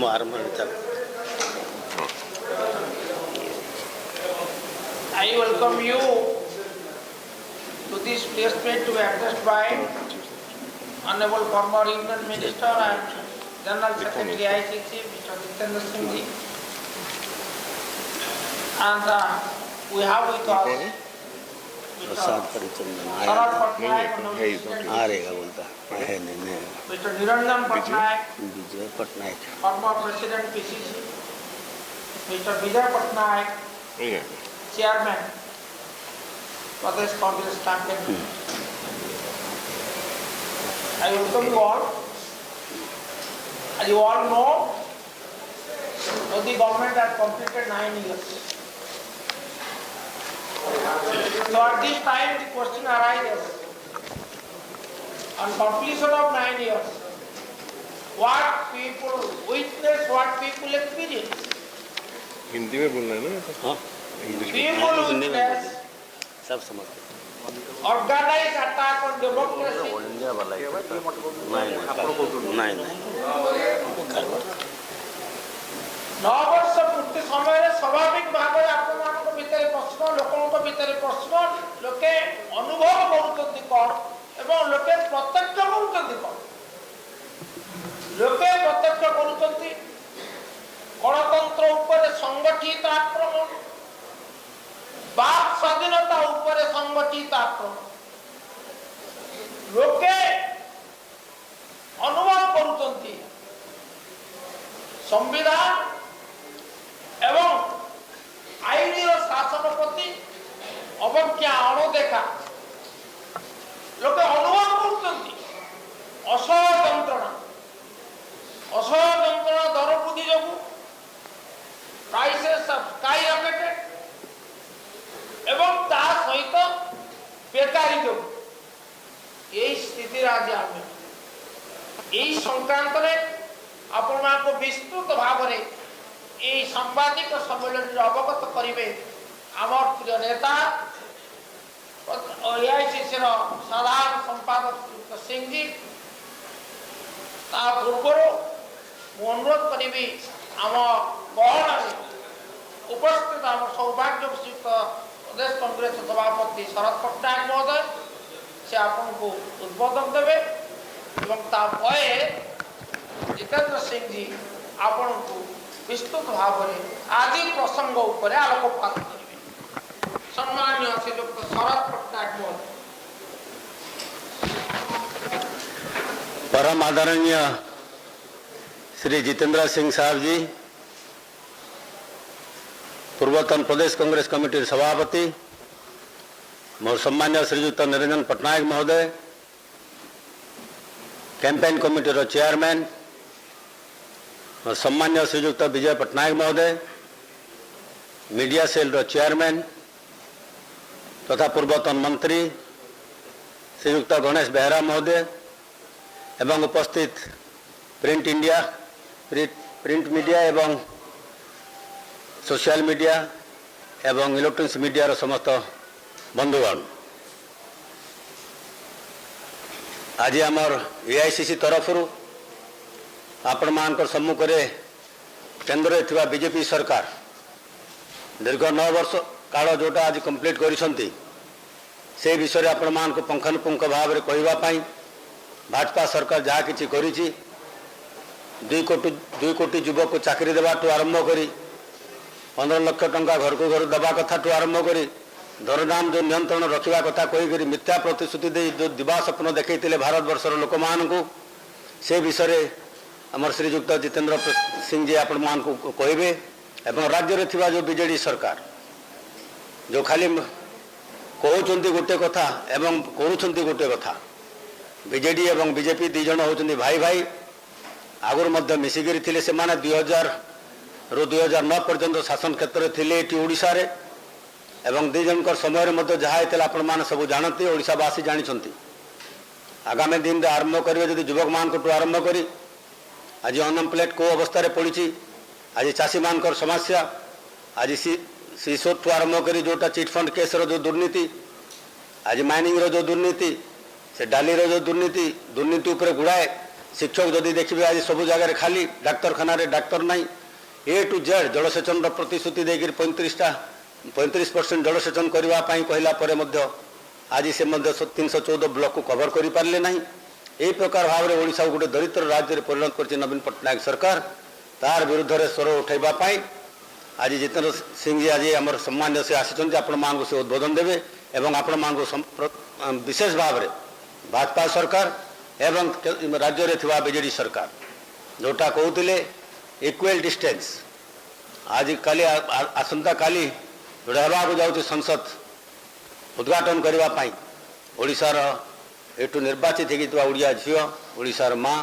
आरंभ आरंभ I welcome you to this placement to be addressed by Honorable former Union Minister and General Secretary ICC, Mr. Jitendra Singh Ji. And we have with us Prasad परिचंदन Sarat Patnaik, Honorable President, आएगा बोलता है नहीं Mr. Niranjan Patnaik, Vijay Patnaik former President PCC, Mr. Vijay Patnaik, Chairman, Pradesh Congress Campaign. I welcome you all. As you all know, Modi government has completed 9 years. So at this time the question arises, on completion of 9 years, what people witness, what people experience. Hindi में बोलना है ना? हाँ People witness सब समझते organized attack on democracy. India वाला नहीं 9 वर्ष पूर्ति समय स्वाभाविक भाव आपण भितर प्रश्न लोक भितर प्रश्न लोके अनुभव करुँच कौन एवं लोके प्रत्यक्ष करुँच कौन लोके प्रत्यक्ष करुँच गणतंत्र उपर संगठित आक्रमण बाक स्वाधीनता उपर संगठित आक्रमण लोके अनुभव करुँच संविधान एवं आईन शासन प्रति अवज्ञा अणदेखा लोके अनुभव करुँच असह्य यंत्रणा दर वृद्धि जो प्राइसेस स्काई रॉकेटेड एवं ता सहित बेकारी जो यही स्थिति आज आम यही संक्रांत में आपण को विस्तृत भाव में यही सांबादिक सम्मेलन अवगत करेंगे आमर प्रिय नेता एआईसीसी साधारण संपादक सिंह जी पूर्व अनुरोध करी आम गहन उपस्थित आम सौभाग्य प्रदेश कांग्रेस सभापति शरद पट्टनायक महोदय से आपन को उद्बोधन देवे जितेंद्र सिंह जी आपण को विस्तृत भाव में आदि प्रसंग उपर आलोकपात करेंगे। सम्माननीय श्रीयुक्त शरद पट्टनायक महोदय। परम आदरणीय श्री जितेंद्र सिंह साहब जी, पूर्वतन प्रदेश कांग्रेस कमिटी सभापति, मोर सम्मान्य श्रीयुक्त निरंजन पट्टनायक महोदय, कैंपेन कमिटी चेयरमैन और सम्मान्य श्रीयुक्त विजय पट्टनायक महोदय, मीडिया सेल चेयरमैन तथा पूर्वतन मंत्री श्रीयुक्त गणेश बेहरा महोदय एवं उपस्थित प्रिंट इंडिया प्रिंट मीडिया एवं सोशल मीडिया एवं इलेक्ट्रॉनिक्स मीडिया समस्त बंधुगण, आज आमर एआईसीसी तरफ आपण मान सम्मुख में केन्द्र में बीजेपी सरकार दीर्घ 9 वर्ष काल जोटा आज कंप्लीट करिसंती से विषय आपण मान पुंखानुपुंख भाव में कहवाई भाजपा सरकार जहाँ किसी करिछि 2 कोटी युवक को चाकरी देवाठू आरंभ करी 15 लाख टंका घर को घर दबा कथा आरंभ करी दरदाम जो नियंत्रण रखा कथा कहीकि मिथ्या प्रतिश्रुति दे जो दिवा स्वप्न देखते भारत वर्षर लोक मान से विषय आमर श्रीयुक्त जितेंद्र सिंह जी आपण मान को कहे एवं राज्य में थिबा जो बीजेडी सरकार जो खाली कहते गोटे कथा एवं करुँच गोटे कथा बीजेडी एवं बीजेपी दी जन होती भाई भाई आगुरी मध्य मिसिकी थे से 2000 ରୁ 2009 पर्यंत शासन क्षेत्र में थे ओडिशा रे एवं दी जनकर समय जहाँ होता आपण मैंने सब जानते ओडिशावासी जानते आगामी दिन में आरंभ करेंगे जब युवक मान आरंभ करी आज अनएम्प्लॉयड को अवस्था पड़ी आज चाषी मान समस्या आज सीसोट आरंभ करी जोटा चिटफंड केस जो दुर्नीति आज माइनिंग जो दुर्नीति से डाली जो दुर्नीति उपर गुड़ाए शिक्षक जदि देखिए आज सब जगह खाली डाक्तरखाना डाक्तर ना ए टू जेड जलसेचन प्रतिश्रुति देकर 35% जलसेचन करने कहला आज से 314 ब्लॉक को कवर कर पारे ना यही प्रकार भाव में ओडिशा गोटे दरिद्र राज्य में परिणत कर नवीन पट्टनायक सरकार तार विरुद्ध में स्वर उठाइवाई आज जितेंद्र सिंह जी आज आम सम्मान से आसी आपण मान से उद्बोधन देवे एवं आपण मान विशेष भाव में भाजपा सरकार एवं राज्य में थिबा बीजेडी सरकार जोटा कहते इक्वल डिस्टेंस आज काली आसंता काली जोड़ा जाऊँ संसद उद्घाटन करने ओडिशार एटू निर्वाचित होता ओडिया झील ओडिशार माँ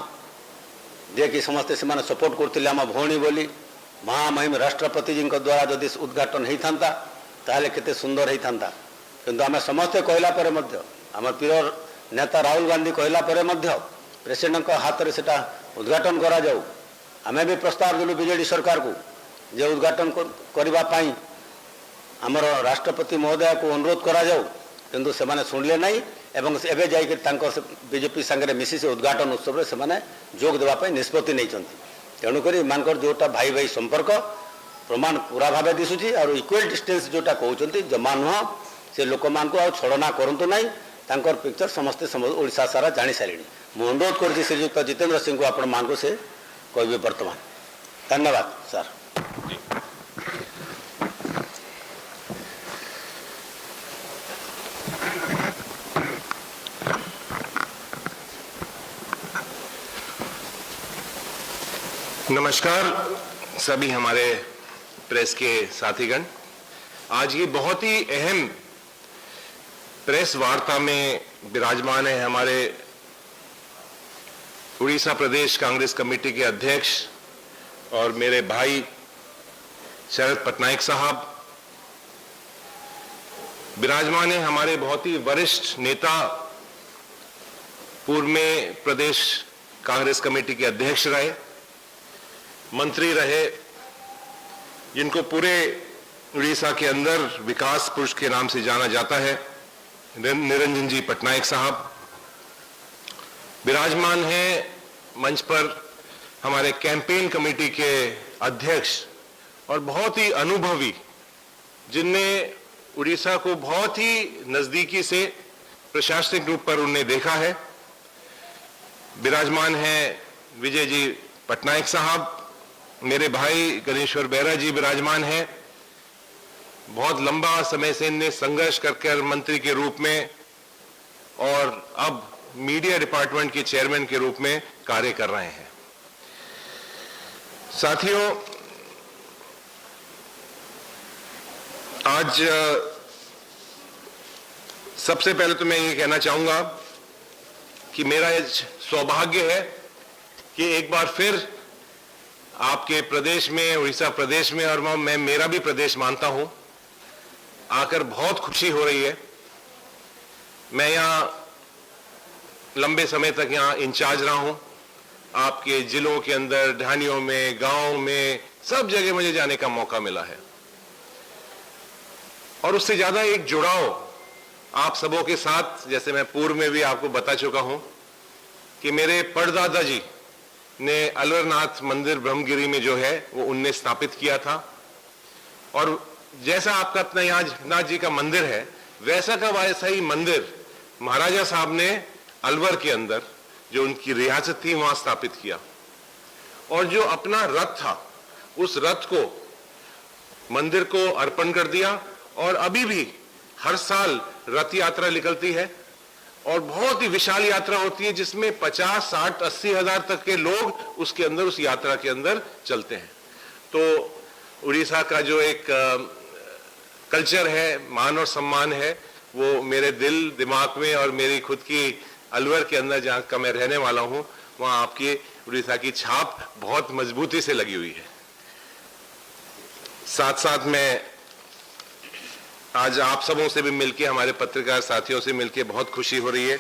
जे कि समस्ते से सपोर्ट करते आम भौणी बोली महामहिम राष्ट्रपति जी द्वारा जदि उद्घाटन होता ताहले केते सुंदर होता किंतु आम समस्ते कहला आम प्रिय नेता राहुल गांधी कहला प्रेसिडेंट हाथ में सेटा उद्घाटन करा जाऊ आमे भी प्रस्ताव देलु बीजेडी सरकार को जे उद्घाटन करने आमर राष्ट्रपति महोदय को अनुरोध करा जाऊ किंतु से माने सुनले नहीं एवं एबे जाइके बीजेपी सांगे मिसी से उद्घाटन उत्सव में से जोग देवाई निष्पत्ति नहीं तेणुक मानकर जोटा भाई भाई संपर्क प्रमाण पूरा भाव दिशुची और इक्वल डिस्टेंस जोटा कहते जमा नुह से लोक मान को छलना करूँ ना तांकर पिक्चर समस्ते ओडिशा सारा जानी सारे मुझे अनुरोध कर श्रीयुक्त जितेंद्र सिंह को आपण मान को से कहे वर्तमान धन्यवाद सर। नमस्कार सभी हमारे प्रेस के साथीगण। आज ये बहुत ही अहम प्रेस वार्ता में विराजमान है हमारे उड़ीसा प्रदेश कांग्रेस कमेटी के अध्यक्ष और मेरे भाई शरद पटनायक साहब। विराजमान है हमारे बहुत ही वरिष्ठ नेता, पूर्व में प्रदेश कांग्रेस कमेटी के अध्यक्ष रहे, मंत्री रहे, जिनको पूरे उड़ीसा के अंदर विकास पुरुष के नाम से जाना जाता है, निरंजन जी पटनायक साहब। विराजमान हैं मंच पर हमारे कैंपेन कमेटी के अध्यक्ष और बहुत ही अनुभवी, जिनने उड़ीसा को बहुत ही नजदीकी से प्रशासनिक रूप पर उन्हें देखा है। विराजमान हैं विजय जी पटनायक साहब, मेरे भाई गणेश्वर बेहरा जी विराजमान हैं। बहुत लंबा समय से इनने संघर्ष करके मंत्री के रूप में और अब मीडिया डिपार्टमेंट के चेयरमैन के रूप में कार्य कर रहे हैं। साथियों, आज सबसे पहले तो मैं ये कहना चाहूंगा कि मेरा ये सौभाग्य है कि एक बार फिर आपके प्रदेश में, उड़ीसा प्रदेश में, और मैं मेरा भी प्रदेश मानता हूं, आकर बहुत खुशी हो रही है। मैं यहां लंबे समय तक यहां इंचार्ज रहा हूं, आपके जिलों के अंदर, ढानियों में, गांव में, सब जगह मुझे जाने का मौका मिला है और उससे ज्यादा एक जुड़ाव आप सबों के साथ, जैसे मैं पूर्व में भी आपको बता चुका हूं कि मेरे परदादा जी ने अलवरनाथ मंदिर ब्रह्मगिरी में जो है वो उनने स्थापित किया था, और जैसा आपका अपना यहाँ जगन्नाथ जी का मंदिर है, वैसा का वैसा ही मंदिर महाराजा साहब ने अलवर के अंदर, जो उनकी रियासत थी, वहां स्थापित किया। और जो अपना रथ था, उस रथ को मंदिर को अर्पण कर दिया, और अभी भी हर साल रथ यात्रा निकलती है और बहुत ही विशाल यात्रा होती है, जिसमें 50, 60, 80 हजार तक के लोग उसके अंदर, उस यात्रा के अंदर चलते हैं। तो उड़ीसा का जो एक कल्चर है, मान और सम्मान है, वो मेरे दिल दिमाग में और मेरी खुद की अलवर के अंदर, जहां का मैं रहने वाला हूं, वहां आपकी उड़ीसा की छाप बहुत मजबूती से लगी हुई है। साथ साथ मैं आज आप सबों से भी मिलके, हमारे पत्रकार साथियों से मिलके बहुत खुशी हो रही है।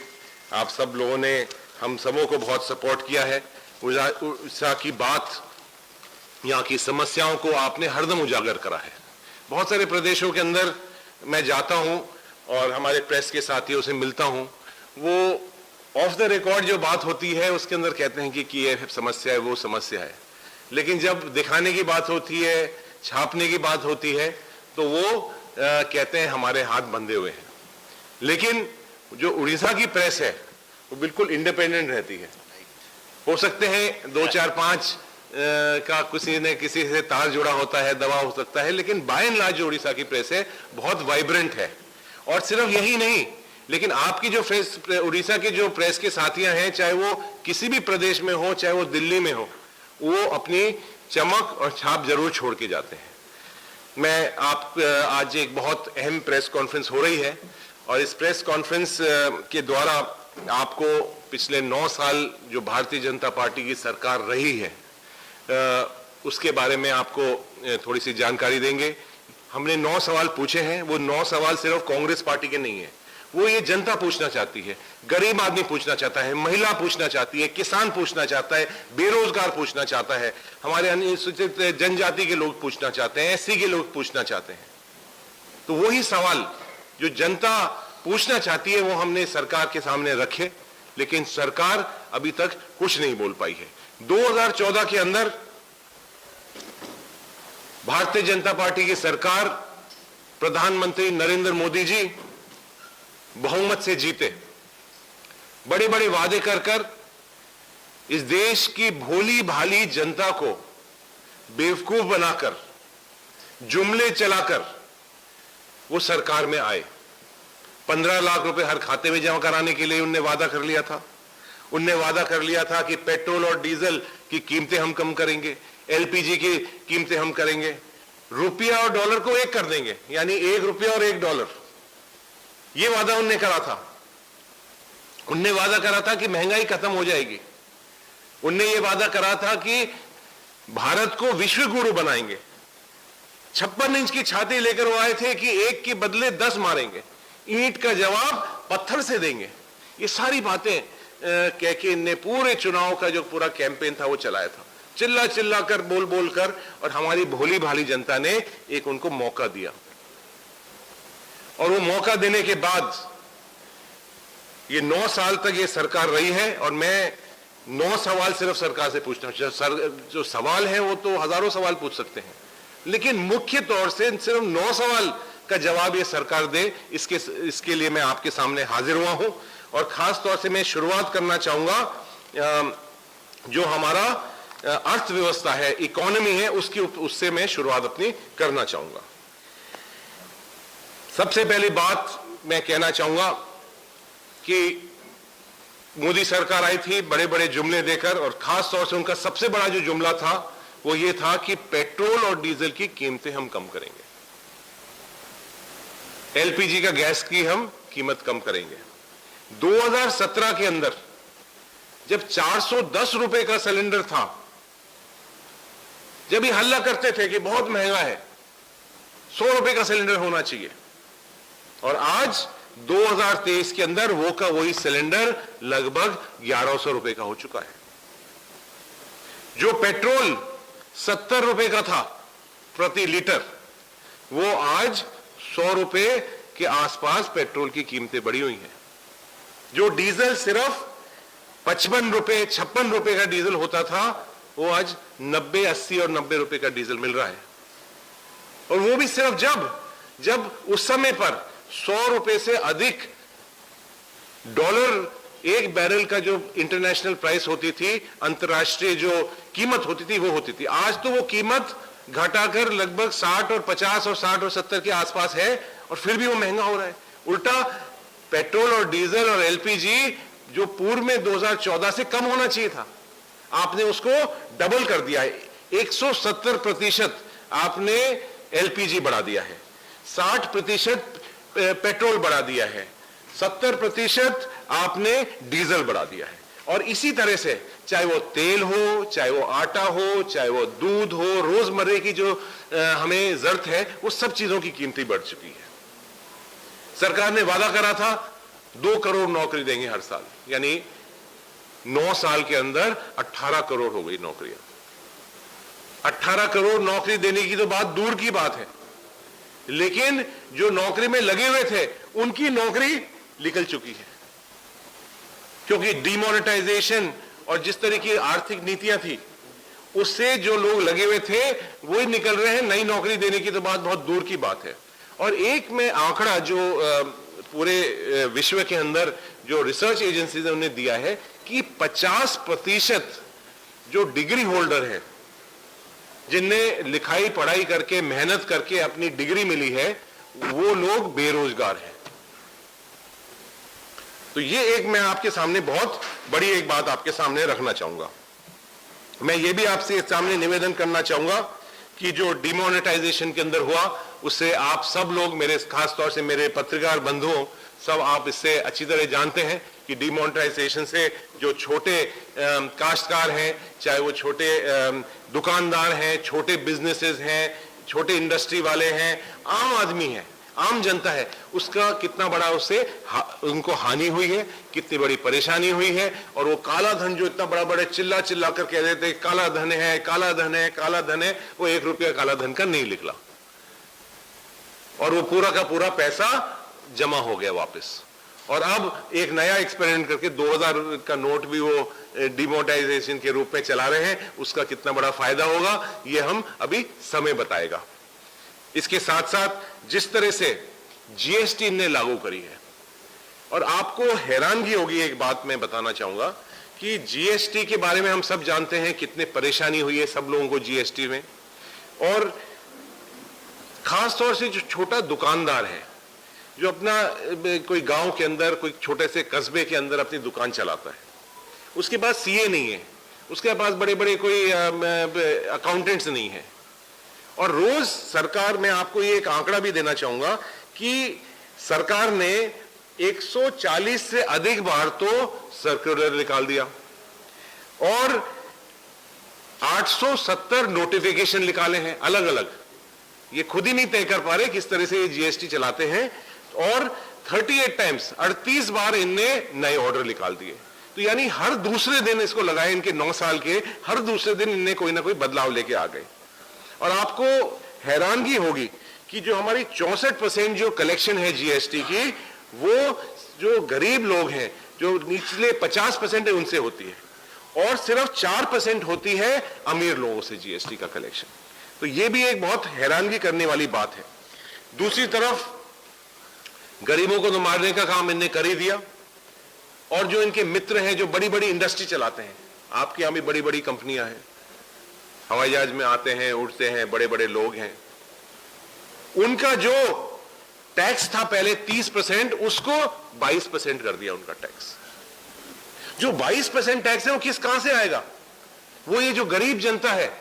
आप सब लोगों ने हम सबों को बहुत सपोर्ट किया है। उड़ीसा की बात, यहाँ की समस्याओं को आपने हरदम उजागर करा है। बहुत सारे प्रदेशों के अंदर मैं जाता हूँ और हमारे प्रेस के साथियों से मिलता हूँ, वो ऑफ द रिकॉर्ड जो बात होती है उसके अंदर कहते हैं कि ये समस्या है, वो समस्या है, लेकिन जब दिखाने की बात होती है, छापने की बात होती है, तो वो कहते हैं हमारे हाथ बंधे हुए हैं। लेकिन जो उड़ीसा की प्रेस है वो बिल्कुल इंडिपेंडेंट रहती है। हो सकते हैं 2, 4, 5 का किसी ने किसी से तार जुड़ा होता है, दबाव हो सकता है, लेकिन बाय एंड लार्ज जो उड़ीसा की प्रेस है बहुत वाइब्रेंट है। और सिर्फ यही नहीं, लेकिन आपकी जो प्रेस, उड़ीसा के जो प्रेस के साथियां हैं, चाहे वो किसी भी प्रदेश में हो, चाहे वो दिल्ली में हो, वो अपनी चमक और छाप जरूर छोड़ के जाते हैं। मैं आज एक बहुत अहम प्रेस कॉन्फ्रेंस हो रही है और इस प्रेस कॉन्फ्रेंस के द्वारा आपको पिछले 9 साल जो भारतीय जनता पार्टी की सरकार रही है उसके बारे में आपको थोड़ी सी जानकारी देंगे। हमने 9 सवाल पूछे हैं। वो 9 सवाल सिर्फ कांग्रेस पार्टी के नहीं है, वो ये जनता पूछना चाहती है, गरीब आदमी पूछना चाहता है, महिला पूछना चाहती है, किसान पूछना चाहता है, बेरोजगार पूछना चाहता है, हमारे अनुसूचित जनजाति के लोग पूछना चाहते हैं, एससी के लोग पूछना चाहते हैं। तो वही सवाल जो जनता पूछना चाहती है वो हमने सरकार के सामने रखे, लेकिन सरकार अभी तक कुछ नहीं बोल पाई है। 2014 के अंदर भारतीय जनता पार्टी की सरकार, प्रधानमंत्री नरेंद्र मोदी जी बहुमत से जीते, बड़े बड़े वादे कर कर इस देश की भोली भाली जनता को बेवकूफ बनाकर, जुमले चलाकर वो सरकार में आए। 15 लाख रुपए हर खाते में जमा कराने के लिए उनने वादा कर लिया था। उनने वादा कर लिया था कि पेट्रोल और डीजल की कीमतें हम कम करेंगे, एलपीजी की कीमतें हम करेंगे, रुपया और डॉलर को एक कर देंगे, यानी 1 रुपया और 1 डॉलर। ये वादा उनने करा था। उनने वादा करा था कि महंगाई खत्म हो जाएगी। उनने ये वादा करा था कि भारत को विश्व गुरु बनाएंगे। 56 इंच की छाती लेकर वो आए थे कि 1 के बदले 10 मारेंगे, ईंट का जवाब पत्थर से देंगे। ये सारी बातें कह के इनने पूरे चुनाव का जो पूरा कैंपेन था वो चलाया था, चिल्ला चिल्ला कर, बोल बोल कर, और हमारी भोली भाली जनता ने एक उनको मौका दिया। और वो मौका देने के बाद ये 9 साल तक ये सरकार रही है। और मैं 9 सवाल सिर्फ सरकार से पूछना, जो सवाल है वो तो हजारों सवाल पूछ सकते हैं, लेकिन मुख्य तौर से सिर्फ 9 सवाल का जवाब ये सरकार दे, इसके लिए मैं आपके सामने हाजिर हुआ हूं। और खास तौर से मैं शुरुआत करना चाहूंगा जो हमारा अर्थव्यवस्था है, इकोनॉमी है, उससे मैं शुरुआत अपनी करना चाहूंगा। सबसे पहली बात मैं कहना चाहूंगा कि मोदी सरकार आई थी बड़े बड़े जुमले देकर, और खास तौर से उनका सबसे बड़ा जो जुमला था वो ये था कि पेट्रोल और डीजल की कीमतें हम कम करेंगे, एलपीजी का गैस की हम कीमत कम करेंगे। 2017 के अंदर जब 410 रुपए का सिलेंडर था, जब ये हल्ला करते थे कि बहुत महंगा है, 100 रुपए का सिलेंडर होना चाहिए, और आज 2023 के अंदर वो का वही सिलेंडर लगभग 1100 रुपए का हो चुका है। जो पेट्रोल 70 रुपए का था प्रति लीटर, वो आज 100 रुपए के आसपास पेट्रोल की कीमतें बढ़ी हुई हैं। जो डीजल सिर्फ 55 रुपए 56 रुपए का डीजल होता था, वो आज 90, 80 और 90 रुपए का डीजल मिल रहा है। और वो भी सिर्फ जब उस समय पर 100 रुपए से अधिक डॉलर एक बैरल का जो इंटरनेशनल प्राइस होती थी, अंतर्राष्ट्रीय जो कीमत होती थी, वो होती थी। आज तो वो कीमत घटाकर लगभग 60 और 50 और 60 और 70 के आसपास है, और फिर भी वो महंगा हो रहा है। उल्टा पेट्रोल और डीजल और एलपीजी जो पूर्व में 2014 से कम होना चाहिए था, आपने उसको डबल कर दिया है। 170% आपने एलपीजी बढ़ा दिया है, 60% पेट्रोल बढ़ा दिया है, 70% आपने डीजल बढ़ा दिया है। और इसी तरह से चाहे वो तेल हो, चाहे वो आटा हो, चाहे वो दूध हो, रोजमर्रे की जो हमें जरूरत है, वो सब चीजों की कीमतें बढ़ चुकी है। सरकार ने वादा करा था 2 करोड़ नौकरी देंगे हर साल, यानी 9 साल के अंदर 18 करोड़ हो गई नौकरियां। 18 करोड़ नौकरी देने की तो बात दूर की बात है, लेकिन जो नौकरी में लगे हुए थे उनकी नौकरी निकल चुकी है, क्योंकि डिमोनेटाइजेशन और जिस तरह की आर्थिक नीतियां थी उससे जो लोग लगे हुए थे वही निकल रहे हैं। नई नौकरी देने की तो बात बहुत दूर की बात है। और एक में आंकड़ा जो पूरे विश्व के अंदर जो रिसर्च एजेंसीज ने उन्हें दिया है कि 50% जो डिग्री होल्डर है, जिन्हें लिखाई पढ़ाई करके मेहनत करके अपनी डिग्री मिली है, वो लोग बेरोजगार हैं। तो ये एक मैं आपके सामने बहुत बड़ी एक बात आपके सामने रखना चाहूंगा। मैं ये भी आपसे सामने निवेदन करना चाहूंगा कि जो डिमोनेटाइजेशन के अंदर हुआ उससे आप सब लोग, मेरे खास तौर से मेरे पत्रकार बंधुओं, सब आप इससे अच्छी तरह जानते हैं कि डिमोनेटाइजेशन से जो छोटे काश्तकार हैं, चाहे वो छोटे दुकानदार हैं, छोटे बिजनेसेस हैं, छोटे इंडस्ट्री वाले हैं, आम आदमी हैं, आम जनता है, उसका कितना बड़ा उससे उनको हानि हुई है, कितनी बड़ी परेशानी हुई है। और वो काला धन जो इतना बड़ा बड़ा चिल्ला चिल्ला कर कह देते हैं काला धन है, काला धन है, काला धन है, वो 1 रुपया काला धन का नहीं निकला और वो पूरा का पूरा पैसा जमा हो गया वापस। और अब एक नया एक्सपेरिमेंट करके 2000 का नोट भी वो डिमोनेटाइजेशन के रूप में चला रहे हैं। उसका कितना बड़ा फायदा होगा ये हम अभी समय बताएगा। इसके साथ साथ जिस तरह से जीएसटी ने लागू करी है, और आपको हैरानगी होगी, एक बात मैं बताना चाहूंगा कि जीएसटी के बारे में हम सब जानते हैं कितने परेशानी हुई है सब लोगों को जीएसटी में। और खास तौर से जो छोटा दुकानदार है, जो अपना कोई गांव के अंदर, कोई छोटे से कस्बे के अंदर अपनी दुकान चलाता है, उसके पास सीए नहीं है, उसके पास बड़े बड़े कोई अकाउंटेंट्स नहीं है, और रोज सरकार, मैं आपको ये एक आंकड़ा भी देना चाहूंगा कि सरकार ने 140 से अधिक बार तो सर्कुलर निकाल दिया और 870 नोटिफिकेशन निकाले हैं अलग अलग। ये खुद ही नहीं तय कर पा रहे किस तरह से ये जीएसटी चलाते हैं। और 38 टाइम्स 38 बार इनने नए ऑर्डर निकाल दिए। तो यानी हर दूसरे दिन इसको लगाए, इनके 9 साल के हर दूसरे दिन इनने कोई ना कोई बदलाव लेके आ गए। और आपको हैरानगी होगी कि जो हमारी 64% जो कलेक्शन है जीएसटी की, वो जो गरीब लोग हैं, जो निचले 50% है, उनसे होती है और सिर्फ 4% होती है अमीर लोगों से जीएसटी का कलेक्शन। तो ये भी एक बहुत हैरानगी करने वाली बात है। दूसरी तरफ गरीबों को तो मारने का काम इनने कर ही दिया। और जो इनके मित्र हैं, जो बड़ी बड़ी इंडस्ट्री चलाते हैं, आपके यहां भी बड़ी बड़ी कंपनियां हैं, हवाई जहाज में आते हैं, उड़ते हैं, बड़े बड़े लोग हैं, उनका जो टैक्स था पहले 30%, उसको 22% कर दिया उनका टैक्स। जो 22% टैक्स है वो कहां से आएगा? वो ये जो गरीब जनता है,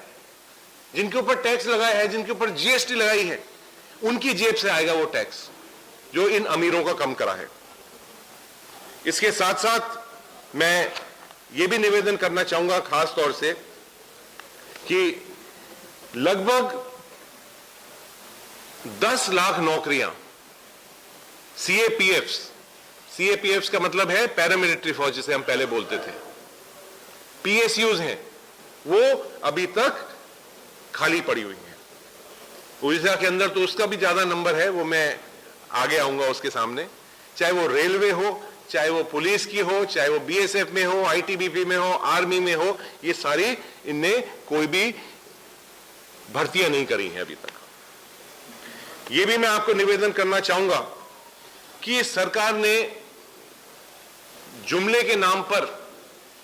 जिनके ऊपर टैक्स लगाया है, जिनके ऊपर जीएसटी लगाई है, उनकी जेब से आएगा वो टैक्स जो इन अमीरों का कम करा है। इसके साथ साथ मैं ये भी निवेदन करना चाहूंगा खास तौर से कि लगभग 10 लाख नौकरियां सीएपीएफ्स का मतलब है पैरामिलिट्री फौज, जिसे हम पहले बोलते थे, पीएसयूज हैं, वो अभी तक खाली पड़ी हुई हैं। उड़ीसा के अंदर तो उसका भी ज्यादा नंबर है, वो मैं आगे आऊंगा उसके सामने। चाहे वो रेलवे हो, चाहे वो पुलिस की हो, चाहे वो बीएसएफ में हो, आईटीबीपी में हो, आर्मी में हो, ये सारी इनने कोई भी भर्तियां नहीं करी हैं अभी तक। ये भी मैं आपको निवेदन करना चाहूंगा कि सरकार ने जुमले के नाम पर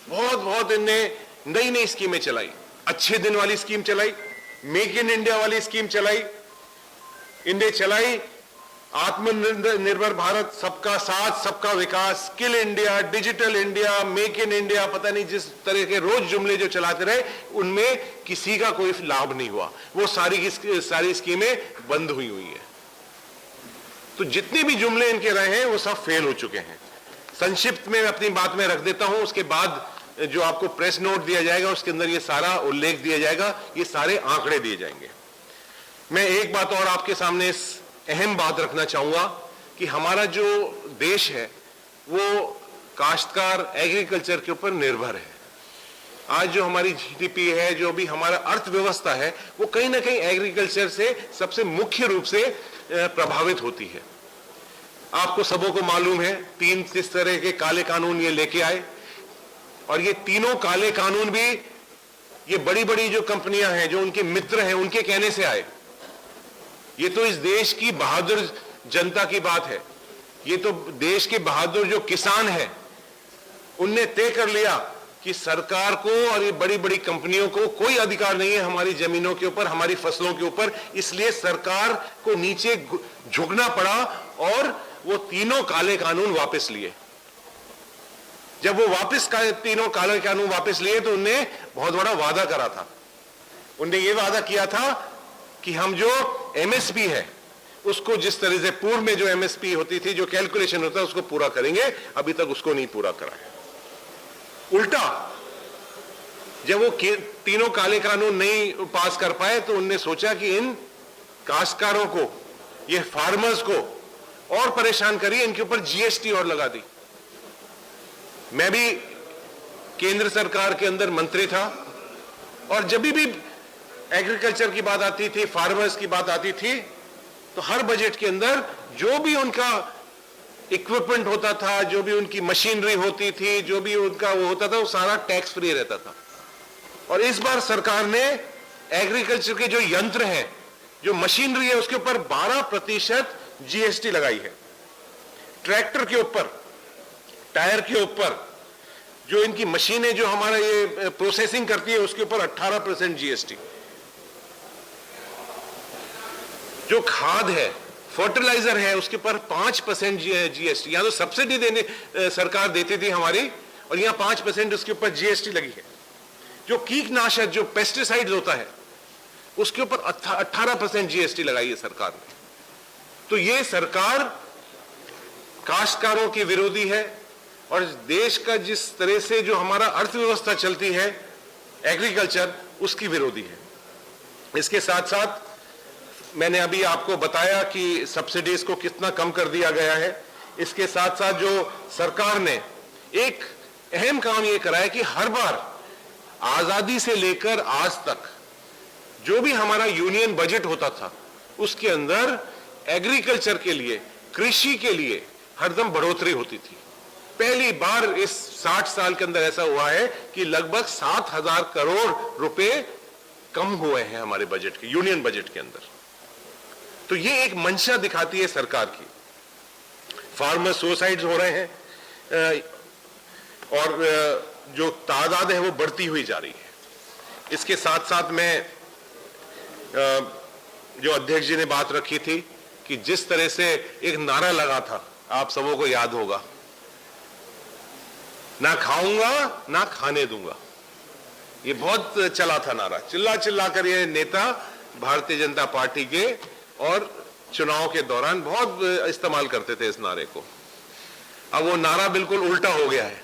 बहुत इनने नई नई स्कीमें चलाई। अच्छे दिन वाली स्कीम चलाई, मेक इन इंडिया वाली स्कीम चलाई, इनने चलाई आत्मनिर्भर भारत, सबका साथ सबका विकास, skill India, digital India, make in India, पता नहीं जिस तरह के रोज जुमले जो चलाते रहे, उनमें किसी का कोई लाभ नहीं हुआ। वो सारी की सारी स्कीमें बंद हुई है। तो जितने भी जुमले इनके रहे हैं वो सब फेल हो चुके हैं। संक्षिप्त में अपनी बात में रख देता हूं, उसके बाद जो आपको प्रेस नोट दिया जाएगा उसके अंदर ये सारा उल्लेख दिया जाएगा, ये सारे आंकड़े दिए जाएंगे। मैं एक बात और आपके सामने अहम बात रखना चाहूंगा कि हमारा जो देश है वो काश्तकार, एग्रीकल्चर के ऊपर निर्भर है। आज जो हमारी जीडीपी है, जो भी हमारा अर्थव्यवस्था है, वो कहीं ना कहीं एग्रीकल्चर से सबसे मुख्य रूप से प्रभावित होती है। आपको सबों को मालूम है 3 तरह के काले कानून ये लेके आए। और ये तीनों काले कानून भी ये बड़ी बड़ी जो कंपनियां हैं, जो उनके मित्र हैं, उनके कहने से आए। ये तो इस देश की बहादुर जनता की बात है। ये तो देश के बहादुर जो किसान हैं, उनने तय कर लिया कि सरकार को और ये बड़ी बड़ी कंपनियों को कोई अधिकार नहीं है हमारी जमीनों के ऊपर, हमारी फसलों के ऊपर। इसलिए सरकार को नीचे झुकना पड़ा और वो तीनों काले कानून वापस लिए। जब वो तीनों काले कानून वापस लिए तो उनने बहुत बड़ा वादा करा था। उनने ये वादा किया था कि हम जो एमएसपी है उसको, जिस तरह से पूर्व में जो एमएसपी होती थी, जो कैलकुलेशन होता है, उसको पूरा करेंगे। अभी तक उसको नहीं पूरा करा है। उल्टा, जब वो तीनों काले कानून नहीं पास कर पाए तो उनने सोचा कि इन काश्तकारों को, ये फार्मर्स को और परेशान करिए, इनके ऊपर जीएसटी और लगा दी। मैं भी केंद्र सरकार के अंदर मंत्री था और जब भी एग्रीकल्चर की बात आती थी, फार्मर्स की बात आती थी, तो हर बजट के अंदर जो भी उनका इक्विपमेंट होता था, जो भी उनकी मशीनरी होती थी, जो भी उनका वो होता था, वो सारा टैक्स फ्री रहता था। और इस बार सरकार ने एग्रीकल्चर के जो यंत्र हैं, जो मशीनरी है, उसके ऊपर 12% जीएसटी लगाई है। ट्रैक्टर के ऊपर, टायर के ऊपर, जो इनकी मशीनें जो हमारा ये प्रोसेसिंग करती है, उसके ऊपर 18% जीएसटी। जो खाद है, फर्टिलाइजर है, उसके ऊपर 5% जीएसटी। यहां तो सब्सिडी देने सरकार देती थी हमारी, और यहां 5% उसके ऊपर जीएसटी लगी है। जो कीटनाशक, जो पेस्टिसाइड होता है, उसके ऊपर 18% जीएसटी लगाई है सरकार ने। तो ये सरकार काश्तकारों की विरोधी है और देश का जिस तरह से जो हमारा अर्थव्यवस्था चलती है, एग्रीकल्चर, उसकी विरोधी है। इसके साथ साथ मैंने अभी आपको बताया कि सब्सिडीज को कितना कम कर दिया गया है। इसके साथ साथ जो सरकार ने एक अहम काम ये करा है कि हर बार आजादी से लेकर आज तक जो भी हमारा यूनियन बजट होता था, उसके अंदर एग्रीकल्चर के लिए, कृषि के लिए हरदम बढ़ोतरी होती थी। पहली बार इस 60 साल के अंदर ऐसा हुआ है कि लगभग 7,000 करोड़ रुपए कम हुए हैं हमारे बजट के, यूनियन बजट के अंदर। तो ये एक मंशा दिखाती है सरकार की। फार्मर सुसाइड्स हो रहे हैं और जो तादाद है वो बढ़ती हुई जा रही है। इसके साथ साथ में जो अध्यक्ष जी ने बात रखी थी कि जिस तरह से एक नारा लगा था, आप सबों को याद होगा, ना खाऊंगा ना खाने दूंगा। ये बहुत चला था नारा, चिल्ला चिल्ला कर ये नेता भारतीय जनता पार्टी के और चुनाव के दौरान बहुत इस्तेमाल करते थे इस नारे को। अब वो नारा बिल्कुल उल्टा हो गया है,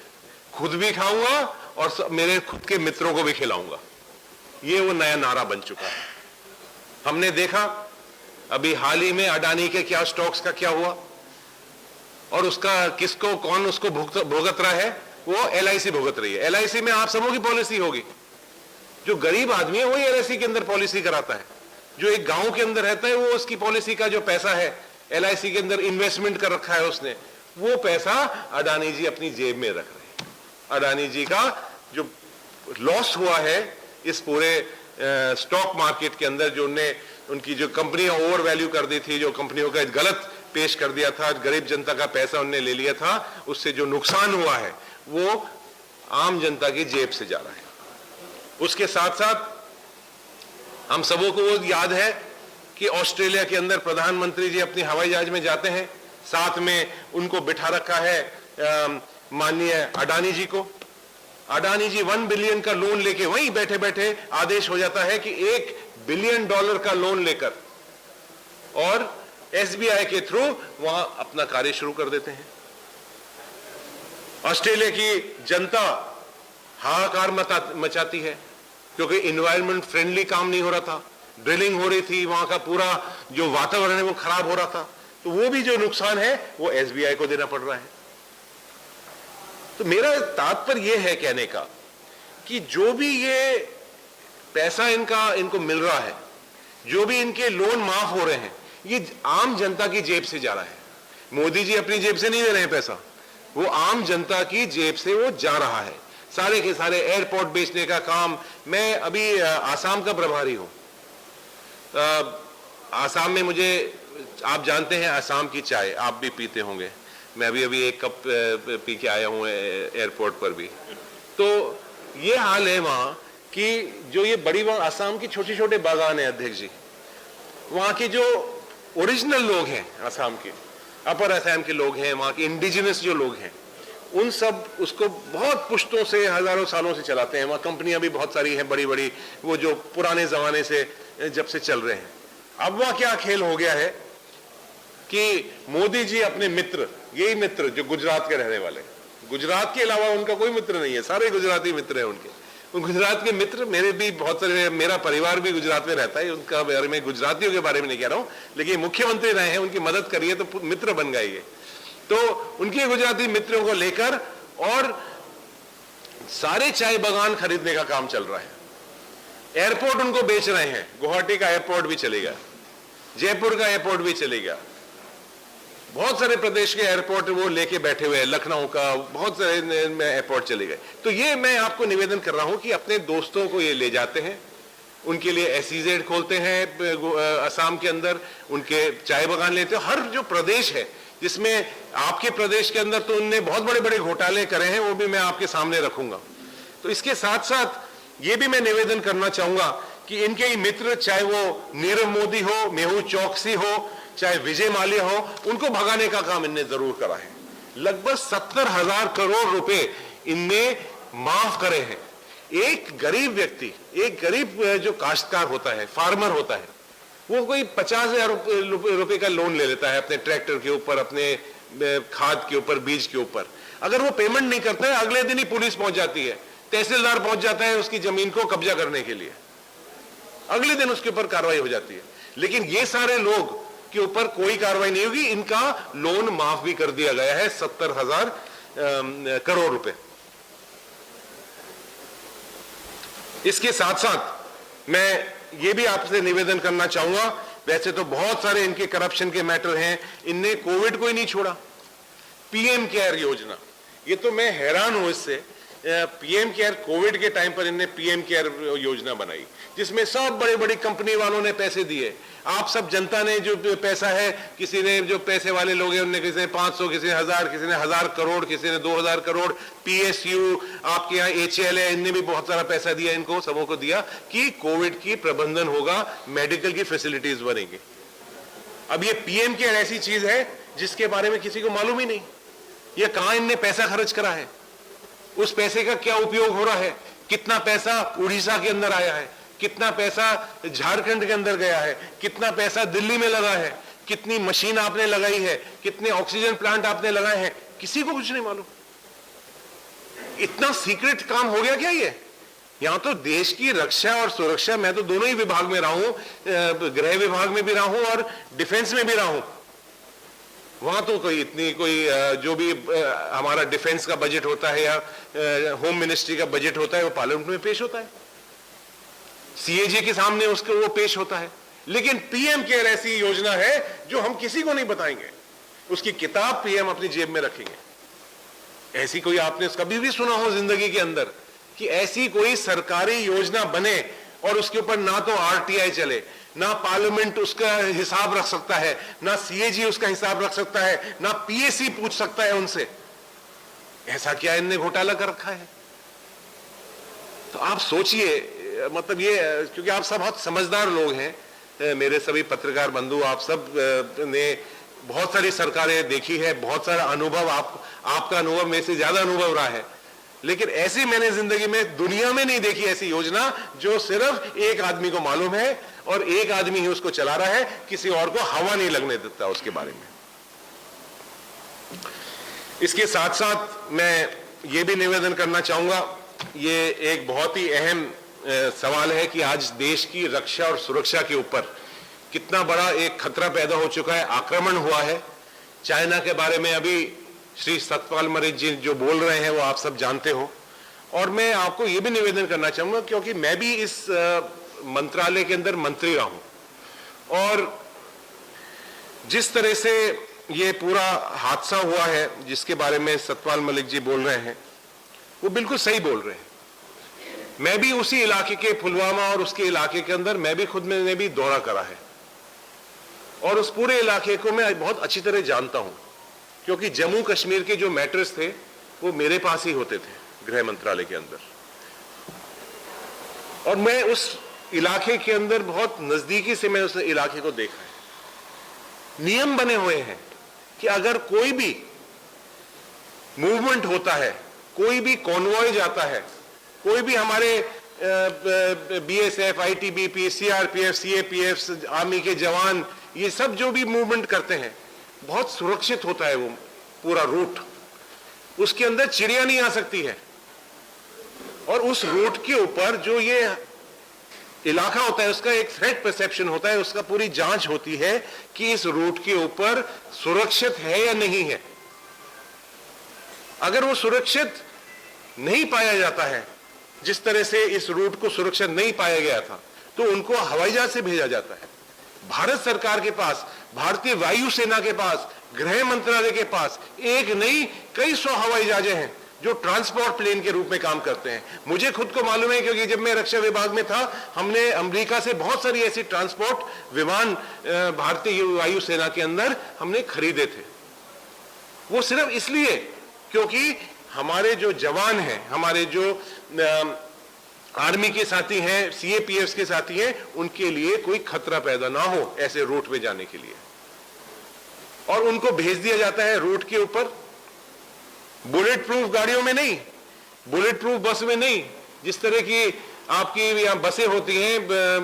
खुद भी खाऊंगा और मेरे खुद के मित्रों को भी खिलाऊंगा। ये वो नया नारा बन चुका है। हमने देखा अभी हाल ही में अडानी के क्या स्टॉक्स का क्या हुआ, और उसका किसको, कौन उसको भुगत रहा है, वो एलआईसी भुगत रही है। एलआईसी में आप सबों की पॉलिसी होगी। जो गरीब आदमी है वही एलआईसी के अंदर पॉलिसी कराता है। जो एक गांव के अंदर रहता है वो उसकी पॉलिसी का जो पैसा है एलआईसी के अंदर इन्वेस्टमेंट कर रखा है उसने, वो पैसा अडानी जी अपनी जेब में रख रहे हैं। अडानी जी का जो लॉस हुआ है इस पूरे स्टॉक मार्केट के अंदर, जो उनकी जो कंपनियां ओवर वैल्यू कर दी थी, जो कंपनियों का गलत पेश कर दिया था, गरीब जनता का पैसा उन्होंने ले लिया था, उससे जो नुकसान हुआ है वो आम जनता की जेब से जा रहा है। उसके साथ साथ हम सबों को वो याद है कि ऑस्ट्रेलिया के अंदर प्रधानमंत्री जी अपनी हवाई जहाज में जाते हैं, साथ में उनको बिठा रखा है माननीय अडानी जी को। अडानी जी 1 बिलियन का लोन लेके वहीं बैठे बैठे आदेश हो जाता है कि $1 बिलियन का लोन लेकर और एसबीआई के थ्रू वहां अपना कार्य शुरू कर देते हैं। ऑस्ट्रेलिया की जनता हाहाकार मचाती है क्योंकि इन्वायरमेंट फ्रेंडली काम नहीं हो रहा था, ड्रिलिंग हो रही थी, वहां का पूरा जो वातावरण है वो खराब हो रहा था, तो वो भी जो नुकसान है वो एसबीआई को देना पड़ रहा है। तो मेरा तात्पर्य यह है कहने का कि जो भी ये पैसा इनको मिल रहा है, जो भी इनके लोन माफ हो रहे हैं, ये आम जनता की जेब से जा रहा है। मोदी जी अपनी जेब से नहीं दे रहे हैं पैसा, वो आम जनता की जेब से वो जा रहा है। सारे के सारे एयरपोर्ट बेचने का काम। मैं अभी आसाम का प्रभारी हूँ। आसाम में मुझे, आप जानते हैं आसाम की चाय आप भी पीते होंगे, मैं अभी एक कप पी के आया हूँ एयरपोर्ट पर भी। तो ये हाल है वहाँ कि जो ये बड़ी वहाँ आसाम की छोटे छोटे बागान है अध्यक्ष जी, वहाँ के जो ओरिजिनल लोग हैं आसाम के, अपर आसाम के लोग हैं, वहाँ के इंडिजिनस जो लोग हैं, उन सब उसको बहुत पुश्तों से हजारों सालों से चलाते हैं। वहाँ कंपनियां भी बहुत सारी हैं बड़ी बड़ी, वो जो पुराने जमाने से जब से चल रहे हैं। अब वहाँ क्या खेल हो गया है कि मोदी जी अपने मित्र, यही मित्र जो गुजरात के रहने वाले, गुजरात के अलावा उनका कोई मित्र नहीं है, सारे गुजराती मित्र हैं उनके। उन गुजरात के मित्र, मेरे भी बहुत सारे, मेरा परिवार भी गुजरात में रहता है, उनका बारे में, गुजरातियों के बारे में नहीं कह रहा हूं, लेकिन मुख्यमंत्री रहे हैं, उनकी मदद करिए तो मित्र बन गए। तो उनके गुजराती मित्रों को लेकर और सारे चाय बागान खरीदने का काम चल रहा है। एयरपोर्ट उनको बेच रहे हैं, गुवाहाटी का एयरपोर्ट भी चलेगा, जयपुर का एयरपोर्ट भी चलेगा, बहुत सारे प्रदेश के एयरपोर्ट वो लेके बैठे हुए हैं, लखनऊ का बहुत सारे एयरपोर्ट चले गए। तो ये मैं आपको निवेदन कर रहा हूं कि अपने दोस्तों को ये ले जाते हैं, उनके लिए SEZ खोलते हैं असम के अंदर, उनके चाय बागान लेते हैं। हर जो प्रदेश है जिसमें, आपके प्रदेश के अंदर तो उनने बहुत बड़े बड़े घोटाले करे हैं, वो भी मैं आपके सामने रखूंगा। तो इसके साथ साथ ये भी मैं निवेदन करना चाहूंगा कि इनके ही मित्र, चाहे वो नीरव मोदी हो, मेहुल चौकसी हो, चाहे विजय माल्या हो, उनको भगाने का काम इनने जरूर करा है। लगभग 70,000 करोड़ रुपए इनने माफ करे हैं। एक गरीब व्यक्ति, एक गरीब जो काश्तकार होता है, फार्मर होता है, वो कोई 50,000 रुपए का लोन ले लेता है अपने ट्रैक्टर के ऊपर, अपने खाद के ऊपर, बीज के ऊपर। अगर वो पेमेंट नहीं करता है, अगले दिन ही पुलिस पहुंच जाती है, तहसीलदार पहुंच जाता है उसकी जमीन को कब्जा करने के लिए, अगले दिन उसके ऊपर कार्रवाई हो जाती है। लेकिन ये सारे लोग के ऊपर कोई कार्रवाई नहीं होगी, इनका लोन माफ भी कर दिया गया है 70,000 करोड़ रुपए। इसके साथ साथ मैं ये भी आपसे निवेदन करना चाहूंगा, वैसे तो बहुत सारे इनके करप्शन के मैटर हैं, इनने कोविड को ही नहीं छोड़ा। PM केयर योजना, ये तो मैं हैरान हूं इससे। PM केयर, कोविड के टाइम पर इनने PM केयर योजना बनाई, जिसमें सब बड़ी बड़ी कंपनी वालों ने पैसे दिए। आप सब जनता ने जो पैसा है, किसी ने, जो पैसे वाले लोग हैं उनने, किसी ने 500, किसी ने 1000, किसी ने 1000 करोड़, किसी ने 2000 करोड़। PSU, आपके यहाँ HL है, इनने भी बहुत सारा पैसा दिया, इनको सबों को दिया कि कोविड की प्रबंधन होगा, मेडिकल की फैसिलिटीज बनेंगी। अब ये PM केयर ऐसी चीज है जिसके बारे में किसी को मालूम ही नहीं, ये कहां इनने पैसा खर्च करा है, उस पैसे का क्या उपयोग हो रहा है, कितना पैसा उड़ीसा के अंदर आया है, कितना पैसा झारखंड के अंदर गया है, कितना पैसा दिल्ली में लगा है, कितनी मशीन आपने लगाई है, कितने ऑक्सीजन प्लांट आपने लगाए हैं, किसी को कुछ नहीं मालूम। इतना सीक्रेट काम हो गया क्या ये? यहां तो देश की रक्षा और सुरक्षा, मैं तो दोनों ही विभाग में रहा हूं, गृह विभाग में भी रहा हूं और डिफेंस में भी रहा हूं। वहां तो कोई जो भी हमारा डिफेंस का बजट होता है या होम मिनिस्ट्री का बजट होता है, वो पार्लियामेंट में पेश होता है, CAG के सामने उसको वो पेश होता है। लेकिन PM केयर ऐसी योजना है जो हम किसी को नहीं बताएंगे, उसकी किताब PM अपनी जेब में रखेंगे। ऐसी कोई आपने कभी भी सुना हो जिंदगी के अंदर कि ऐसी कोई सरकारी योजना बने और उसके ऊपर ना तो RTI चले, ना पार्लियामेंट उसका हिसाब रख सकता है, ना CAG उसका हिसाब रख सकता है, ना PSC पूछ सकता है उनसे? ऐसा क्या इनने घोटाला कर रखा है? तो आप सोचिए, मतलब ये, क्योंकि आप सब बहुत समझदार लोग हैं, मेरे सभी पत्रकार बंधु, आप सब ने बहुत सारी सरकारें देखी है, बहुत सारा अनुभव, आपका अनुभव मेरे से ज्यादा अनुभव रहा है, लेकिन ऐसी मैंने जिंदगी में दुनिया में नहीं देखी ऐसी योजना जो सिर्फ एक आदमी को मालूम है और एक आदमी ही उसको चला रहा है, किसी और को हवा नहीं लगने देता उसके बारे में। इसके साथ साथ मैं ये भी निवेदन करना चाहूंगा, ये एक बहुत ही अहम सवाल है कि आज देश की रक्षा और सुरक्षा के ऊपर कितना बड़ा एक खतरा पैदा हो चुका है, आक्रमण हुआ है। चाइना के बारे में अभी श्री सतपाल मलिक जी जो बोल रहे हैं वो आप सब जानते हो, और मैं आपको ये भी निवेदन करना चाहूंगा क्योंकि मैं भी इस मंत्रालय के अंदर मंत्री रहा हूं, और जिस तरह से ये पूरा हादसा हुआ है जिसके बारे में सतपाल मलिक जी बोल रहे हैं, वो बिल्कुल सही बोल रहे हैं। मैं भी उसी इलाके के पुलवामा और उसके इलाके के अंदर मैं भी खुद मैंने भी दौरा करा है और उस पूरे इलाके को मैं बहुत अच्छी तरह जानता हूं, क्योंकि जम्मू कश्मीर के जो मैटर्स थे वो मेरे पास ही होते थे गृह मंत्रालय के अंदर, और मैं उस इलाके के अंदर बहुत नजदीकी से मैं उस इलाके को देखा है। नियम बने हुए हैं कि अगर कोई भी मूवमेंट होता है, कोई भी कॉन्वॉय जाता है, कोई भी हमारे BSF, ITBP, CRPF, CAPF, army के जवान, ये सब जो भी मूवमेंट करते हैं, बहुत सुरक्षित होता है वो पूरा रूट। उसके अंदर चिड़िया नहीं आ सकती है, और उस रूट के ऊपर जो ये इलाका होता है उसका एक थ्रेट परसेप्शन होता है, उसका पूरी जांच होती है कि इस रूट के ऊपर सुरक्षित है या नहीं है। अगर वो सुरक्षित नहीं पाया जाता है, जिस तरह से इस रूट को सुरक्षित नहीं पाया गया था, तो उनको हवाई जहाज से भेजा जाता है। भारत सरकार के पास, भारतीय वायुसेना के पास, गृह मंत्रालय के पास एक नहीं कई सौ हवाई जहाजें हैं जो ट्रांसपोर्ट प्लेन के रूप में काम करते हैं। मुझे खुद को मालूम है, क्योंकि जब मैं रक्षा विभाग में था, हमने अमेरिका से बहुत सारी ऐसी ट्रांसपोर्ट विमान भारतीय वायुसेना के अंदर हमने खरीदे थे। वो सिर्फ इसलिए क्योंकि हमारे जो जवान हैं, हमारे जो आर्मी के साथी हैं, सीएपीएफ के साथी हैं, उनके लिए कोई खतरा पैदा ना हो ऐसे रूट पे जाने के लिए, और उनको भेज दिया जाता है रूट के ऊपर। बुलेट प्रूफ गाड़ियों में नहीं, बुलेट प्रूफ बस में नहीं, जिस तरह की आपकी यहाँ बसें होती हैं,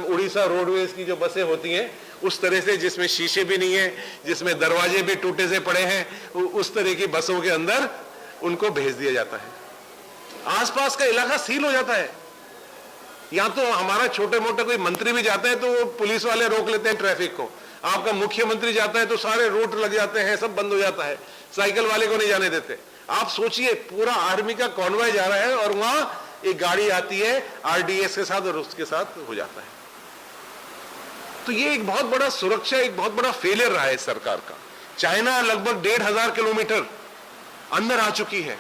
उड़ीसा रोडवेज की जो बसें होती हैं, उस तरह से, जिसमें शीशे भी नहीं है, जिसमें दरवाजे भी टूटे से पड़े हैं, उस तरह की बसों के अंदर उनको भेज दिया जाता है। आसपास का इलाका सील हो जाता है। यहां तो हमारा छोटे मोटे कोई मंत्री भी जाता है तो वो पुलिस वाले रोक लेते हैं ट्रैफिक को। आपका मुख्यमंत्री जाता है तो सारे रूट लग जाते हैं, सब बंद हो जाता है, साइकिल वाले को नहीं जाने देते। आप सोचिए, पूरा आर्मी का कॉन्वॉय जा रहा है और वहां एक गाड़ी आती है आरडीएस के साथ और उसके साथ हो जाता है। तो ये एक बहुत बड़ा सुरक्षा, एक बहुत बड़ा फेलियर रहा है सरकार का। चाइना लगभग 1500 किलोमीटर अंदर आ चुकी है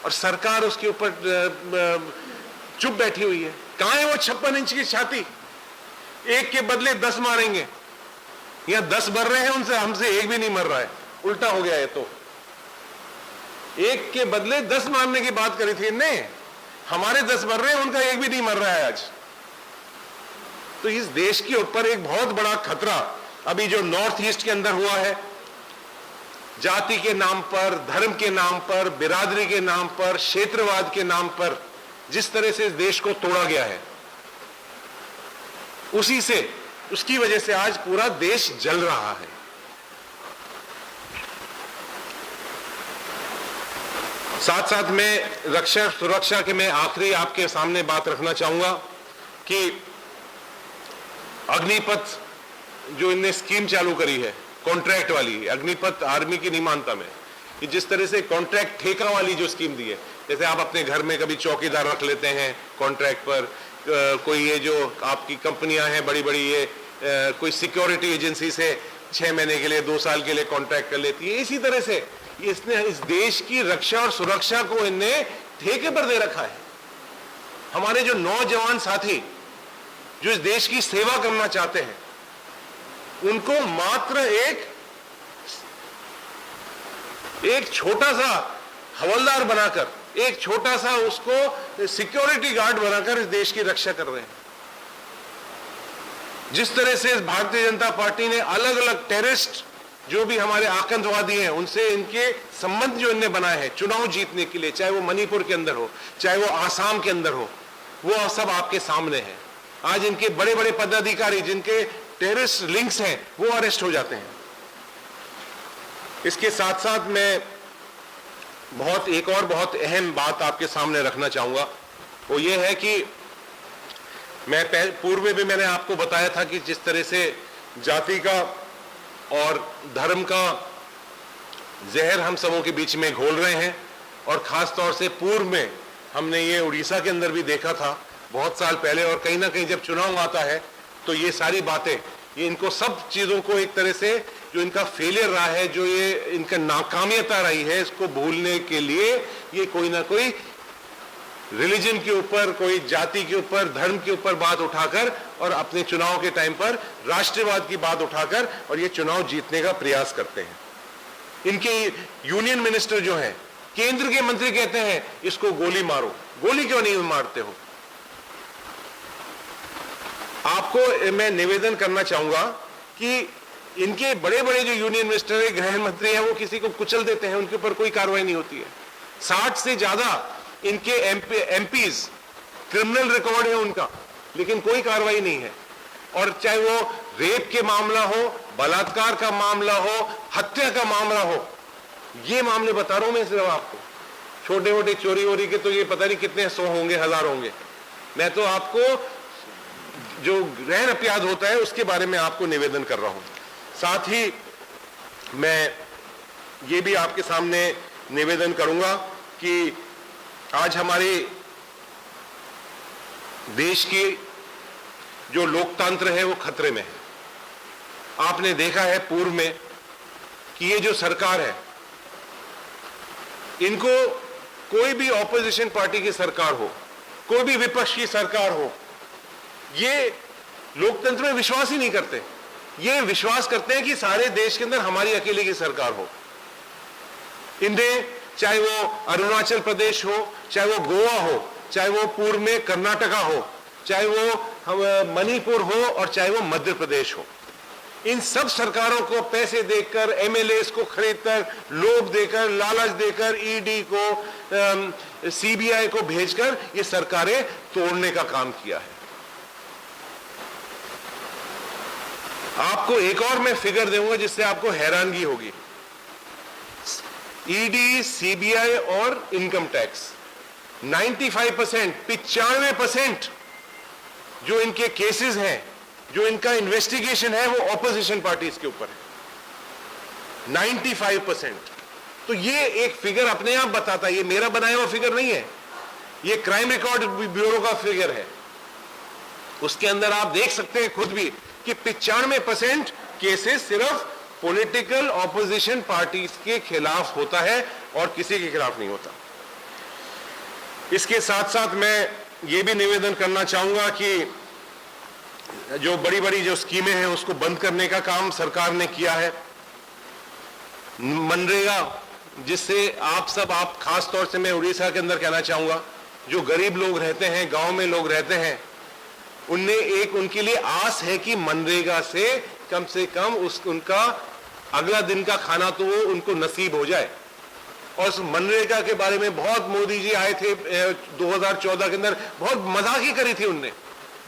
और सरकार उसके ऊपर चुप बैठी हुई है। कहां है वो 56 इंच की छाती? एक के बदले 10 मारेंगे, या 10 मर रहे हैं उनसे, हमसे एक भी नहीं मर रहा है। उल्टा हो गया है, तो एक के बदले 10 मारने की बात करी थी इनने, हमारे 10 मर रहे हैं, उनका एक भी नहीं मर रहा है आज। तो इस देश के ऊपर एक बहुत बड़ा खतरा अभी जो नॉर्थ ईस्ट के अंदर हुआ है, जाति के नाम पर, धर्म के नाम पर, बिरादरी के नाम पर, क्षेत्रवाद के नाम पर जिस तरह से इस देश को तोड़ा गया है, उसकी वजह से आज पूरा देश जल रहा है। साथ साथ में रक्षा सुरक्षा के मैं आखिरी आपके सामने बात रखना चाहूंगा कि अग्निपथ जो इनने स्कीम चालू करी है, कॉन्ट्रैक्ट वाली, अग्निपथ आर्मी की नहीं मानता मैं, कि जिस तरह से कॉन्ट्रैक्ट ठेका वाली जो स्कीम दी है, जैसे आप अपने घर में कभी चौकीदार रख लेते हैं कॉन्ट्रैक्ट पर, कोई ये जो आपकी कंपनियां हैं बड़ी बड़ी, ये कोई सिक्योरिटी एजेंसी से 6 महीने के लिए, 2 साल के लिए कॉन्ट्रैक्ट कर लेती है। इसी तरह से इसने इस देश की रक्षा और सुरक्षा को इनने ठेके पर दे रखा है। हमारे जो नौजवान साथी जो इस देश की सेवा करना चाहते हैं, उनको मात्र एक छोटा सा हवलदार बनाकर, एक छोटा सा उसको सिक्योरिटी गार्ड बनाकर इस देश की रक्षा कर रहे हैं। जिस तरह से इस भारतीय जनता पार्टी ने अलग अलग टेररिस्ट जो भी हमारे आतंकवादी हैं, उनसे इनके संबंध जो इनने बनाए हैं चुनाव जीतने के लिए, चाहे वो मणिपुर के अंदर हो, चाहे वो आसाम के अंदर हो, वो सब आपके सामने है। आज इनके बड़े बड़े पदाधिकारी जिनके टेररिस्ट लिंक्स हैं, वो अरेस्ट हो जाते हैं। इसके साथ साथ मैं एक और बहुत अहम बात आपके सामने रखना चाहूंगा, वो ये है कि मैं पूर्व में भी मैंने आपको बताया था कि जिस तरह से जाति का और धर्म का जहर हम सबों के बीच में घोल रहे हैं, और खास तौर से पूर्व में हमने ये उड़ीसा के अंदर भी देखा था बहुत साल पहले, और कहीं ना कहीं जब चुनाव आता है तो ये सारी बातें, ये इनको सब चीजों को एक तरह से जो इनका फेलियर रहा है, जो ये इनका नाकामियता रही है, इसको भूलने के लिए ये कोई ना कोई रिलीजन के ऊपर, कोई जाति के ऊपर, धर्म के ऊपर बात उठाकर और अपने चुनाव के टाइम पर राष्ट्रवाद की बात उठाकर और ये चुनाव जीतने का प्रयास करते हैं। इनके यूनियन मिनिस्टर जो हैं, केंद्र के मंत्री कहते हैं इसको गोली मारो। गोली क्यों नहीं मारते हो? आपको मैं निवेदन करना चाहूंगा कि इनके बड़े बड़े जो यूनियन मिनिस्टर है, गृह मंत्री हैं, वो किसी को कुचल देते हैं, उनके ऊपर कोई कार्रवाई नहीं होती है। 60 से ज्यादा इनके एमपीज क्रिमिनल रिकॉर्ड है उनका, लेकिन कोई कार्रवाई नहीं है। और चाहे वो रेप के मामला हो, बलात्कार का मामला हो, हत्या का मामला हो, ये मामले बता रहा हूं मैं सिर्फ आपको। छोटे मोटे चोरी वोरी के तो ये पता नहीं कितने 100 होंगे, 1000 होंगे। मैं तो आपको जो गृह अपराध होता है उसके बारे में आपको निवेदन कर रहा हूं। साथ ही मैं ये भी आपके सामने निवेदन करूंगा कि आज हमारे देश की जो लोकतंत्र है वो खतरे में है। आपने देखा है पूर्व में कि ये जो सरकार है, इनको कोई भी ऑपोजिशन पार्टी की सरकार हो, कोई भी विपक्ष की सरकार हो, ये लोकतंत्र में विश्वास ही नहीं करते। ये विश्वास करते हैं कि सारे देश के अंदर हमारी अकेले की सरकार हो। इन्हें चाहे वो अरुणाचल प्रदेश हो, चाहे वो गोवा हो, चाहे वो पूर्व में कर्नाटका हो, चाहे वो मणिपुर हो और चाहे वो मध्य प्रदेश हो, इन सब सरकारों को पैसे देकर, एमएलएस को खरीदकर, लोभ देकर, लालच देकर, ईडी को, सीबीआई को भेजकर ये सरकारें तोड़ने का काम किया है। आपको एक और मैं फिगर दूंगा जिससे आपको हैरानगी होगी। ईडी, सीबीआई और इनकम टैक्स 95%, 95% जो इनके केसेस हैं, जो इनका इन्वेस्टिगेशन है, वो ऑपोजिशन पार्टीज के ऊपर है। 95%। तो ये एक फिगर अपने आप बताता है, ये मेरा बनाया हुआ फिगर नहीं है, ये क्राइम रिकॉर्ड ब्यूरो का फिगर है। उसके अंदर आप देख सकते हैं खुद भी कि 95% केसेस सिर्फ पॉलिटिकल ऑपोजिशन पार्टीज के खिलाफ होता है और किसी के खिलाफ नहीं होता। इसके साथ साथ मैं ये भी निवेदन करना चाहूंगा कि जो बड़ी बड़ी जो स्कीमें हैं उसको बंद करने का काम सरकार ने किया है। मनरेगा, जिससे आप खास तौर से मैं उड़ीसा के अंदर कहना चाहूंगा, जो गरीब लोग रहते हैं, गांव में लोग रहते हैं, उनके लिए आस है कि मनरेगा से कम उनका अगला दिन का खाना तो वो उनको नसीब हो जाए। और उस मनरेगा के बारे में बहुत मोदी जी आए थे 2014 के अंदर, बहुत मजाक ही करी थी उनने,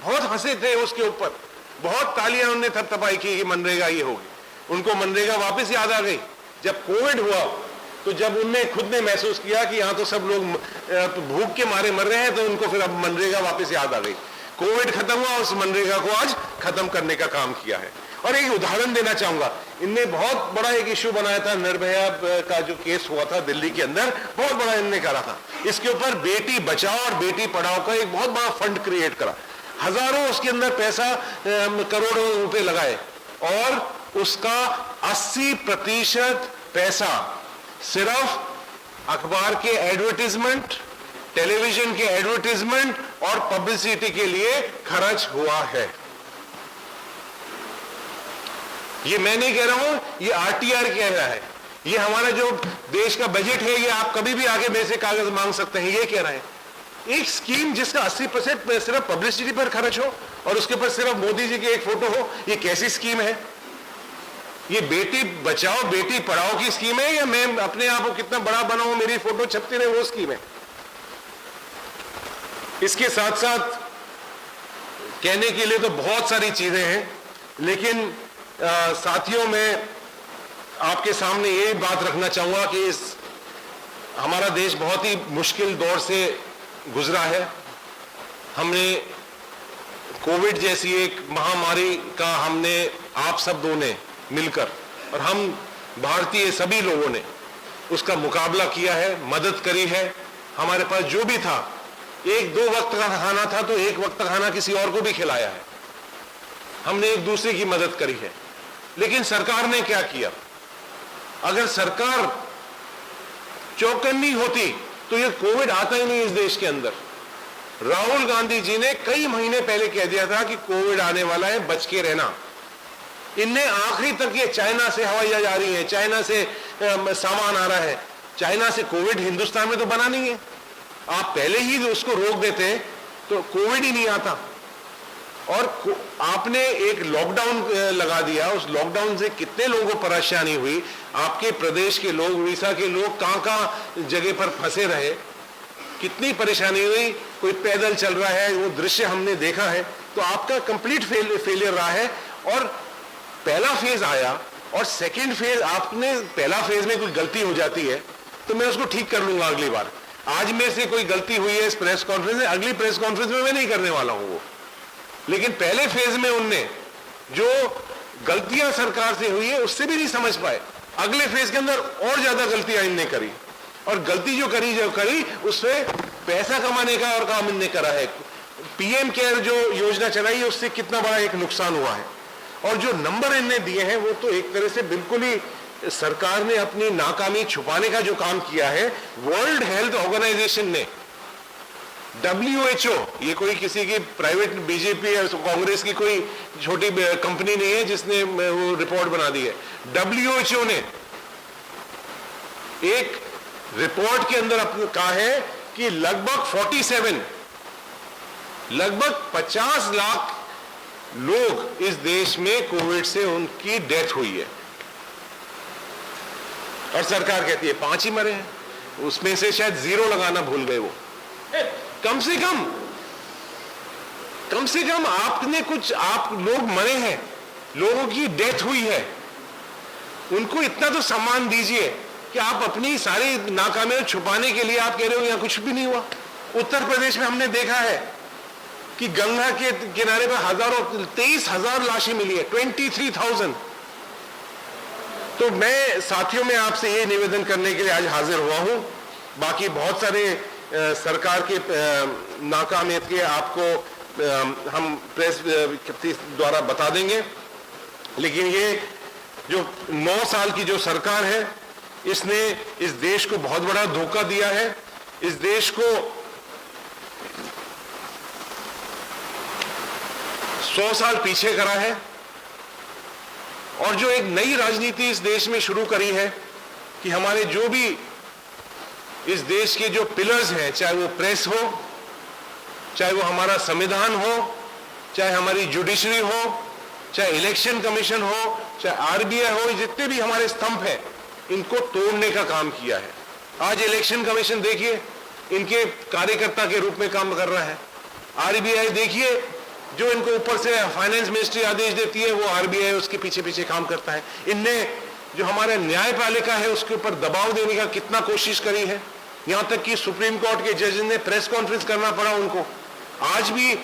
बहुत हंसे थे उसके ऊपर, बहुत तालियां उनने थपथपाई की कि मनरेगा ये होगी। उनको मनरेगा वापस याद आ गई जब कोविड हुआ, तो जब उनने खुद ने महसूस किया कि यहाँ तो सब लोग भूख के मारे मर रहे हैं, तो उनको फिर अब मनरेगा वापस याद आ गई। कोविड खत्म हुआ, उस मनरेगा को आज खत्म करने का काम किया है। और एक उदाहरण देना चाहूंगा, इनने बहुत बड़ा एक इश्यू बनाया था, निर्भया का जो केस हुआ था दिल्ली के अंदर, बहुत बड़ा इनने करा था। इसके ऊपर बेटी बचाओ और बेटी पढ़ाओ का एक बहुत बड़ा फंड क्रिएट करा, हजारों उसके अंदर पैसा, करोड़ों रुपए लगाए, और उसका 80% पैसा सिर्फ अखबार के एडवर्टीजमेंट, टेलीविजन के एडवर्टीजमेंट और पब्लिसिटी के लिए खर्च हुआ है। ये मैं नहीं कह रहा हूं, ये आरटीआर कह रहा है। ये हमारा जो देश का बजट है, ये आप कभी भी आगे मेरे से कागज मांग सकते हैं, ये कह रहे हैं। एक स्कीम जिसका 80% सिर्फ पब्लिसिटी पर खर्च हो और उसके ऊपर सिर्फ मोदी जी की एक फोटो हो, ये कैसी स्कीम है? ये बेटी बचाओ बेटी पढ़ाओ की स्कीम है, या मैं अपने आप को कितना बड़ा बनाऊं, मेरी फोटो छपती रहे, वो स्कीम है? इसके साथ साथ कहने के लिए तो बहुत सारी चीजें हैं, लेकिन साथियों, मैं आपके सामने ये बात रखना चाहूंगा कि हमारा देश बहुत ही मुश्किल दौर से गुजरा है। हमने कोविड जैसी एक महामारी का हमने आप सब ने मिलकर, और हम भारतीय सभी लोगों ने उसका मुकाबला किया है, मदद करी है। हमारे पास जो भी था, 1-2 वक्त का खाना था तो 1 वक्त का खाना किसी और को भी खिलाया है। हमने एक दूसरे की मदद करी है। लेकिन सरकार ने क्या किया? अगर सरकार चौकन्नी होती तो ये कोविड आता ही नहीं इस देश के अंदर। राहुल गांधी जी ने कई महीने पहले कह दिया था कि कोविड आने वाला है, बच के रहना। इनने आखिरी तक ये चाइना से हवाई जहाज आ रही है, चाइना से सामान आ रहा है, चाइना से कोविड हिंदुस्तान में तो बना नहीं है। आप पहले ही उसको रोक देते तो कोविड ही नहीं आता। और आपने एक लॉकडाउन लगा दिया, उस लॉकडाउन से कितने लोगों को परेशानी हुई। आपके प्रदेश के लोग, उड़ीसा के लोग कहां कहां जगह पर फंसे रहे, कितनी परेशानी हुई। कोई पैदल चल रहा है, वो दृश्य हमने देखा है। तो आपका कंप्लीट फेलियर रहा है। और पहला फेज आया और सेकंड फेज, आपने पहला फेज में कोई गलती हो जाती है तो मैं उसको ठीक कर लूंगा अगली बार। आज में से कोई गलती हुई है इस प्रेस कॉन्फ्रेंस में, अगली प्रेस कॉन्फ्रेंस में मैं नहीं करने वाला हूं वो। लेकिन पहले फेज में उनने जो गलतियां सरकार से हुई है उससे भी नहीं समझ पाए। अगले फेज के अंदर और ज्यादा गलतियां इनने करी, और गलती जो करी उससे पैसा कमाने का और काम इनने करा है। पीएम केयर जो योजना चलाई है उससे कितना बड़ा एक नुकसान हुआ है। और जो नंबर इनने दिए हैं वो तो एक तरह से बिल्कुल ही सरकार ने अपनी नाकामी छुपाने का जो काम किया है। वर्ल्ड हेल्थ ऑर्गेनाइजेशन ने, WHO, ये कोई किसी की प्राइवेट बीजेपी या कांग्रेस की कोई छोटी कंपनी नहीं है जिसने वो रिपोर्ट बना दी है। WHO ने एक रिपोर्ट के अंदर कहा है कि लगभग 50 लाख लोग इस देश में कोविड से उनकी डेथ हुई है। और सरकार कहती है 5 ही मरे हैं, उसमें से शायद 0 लगाना भूल गए वो। कम से कम आपने कुछ, आप लोग मरे हैं, लोगों की डेथ हुई है, उनको इतना तो सम्मान दीजिए कि आप अपनी सारी नाकामियां छुपाने के लिए आप कह रहे हो यहां कुछ भी नहीं हुआ। उत्तर प्रदेश में हमने देखा है कि गंगा के किनारे पर 23,000 लाशें मिली है, 23,000। तो मैं साथियों में आपसे ये निवेदन करने के लिए आज हाजिर हुआ हूं। बाकी बहुत सारे सरकार के नाकामियत के आपको हम प्रेस द्वारा बता देंगे। लेकिन ये जो 9 साल की जो सरकार है, इसने इस देश को बहुत बड़ा धोखा दिया है। इस देश को 100 साल पीछे करा है। और जो एक नई राजनीति इस देश में शुरू करी है कि हमारे जो भी इस देश के जो पिलर्स हैं, चाहे वो प्रेस हो, चाहे वो हमारा संविधान हो, चाहे हमारी जुडिशरी हो, चाहे इलेक्शन कमीशन हो, चाहे RBI हो, जितने भी हमारे स्तंभ हैं, इनको तोड़ने का काम किया है। आज इलेक्शन कमीशन देखिए इनके कार्यकर्ता के रूप में काम कर रहा है। RBI देखिए जो इनको ऊपर से फाइनेंस मिनिस्ट्री आदेश देती है, वो RBI उसके पीछे पीछे काम करता है। इनने जो हमारे न्यायपालिका है उसके ऊपर दबाव देने का कितना कोशिश करी है। यहां तक कि सुप्रीम कोर्ट के जज ने प्रेस कॉन्फ्रेंस करना पड़ा उनको। आज भी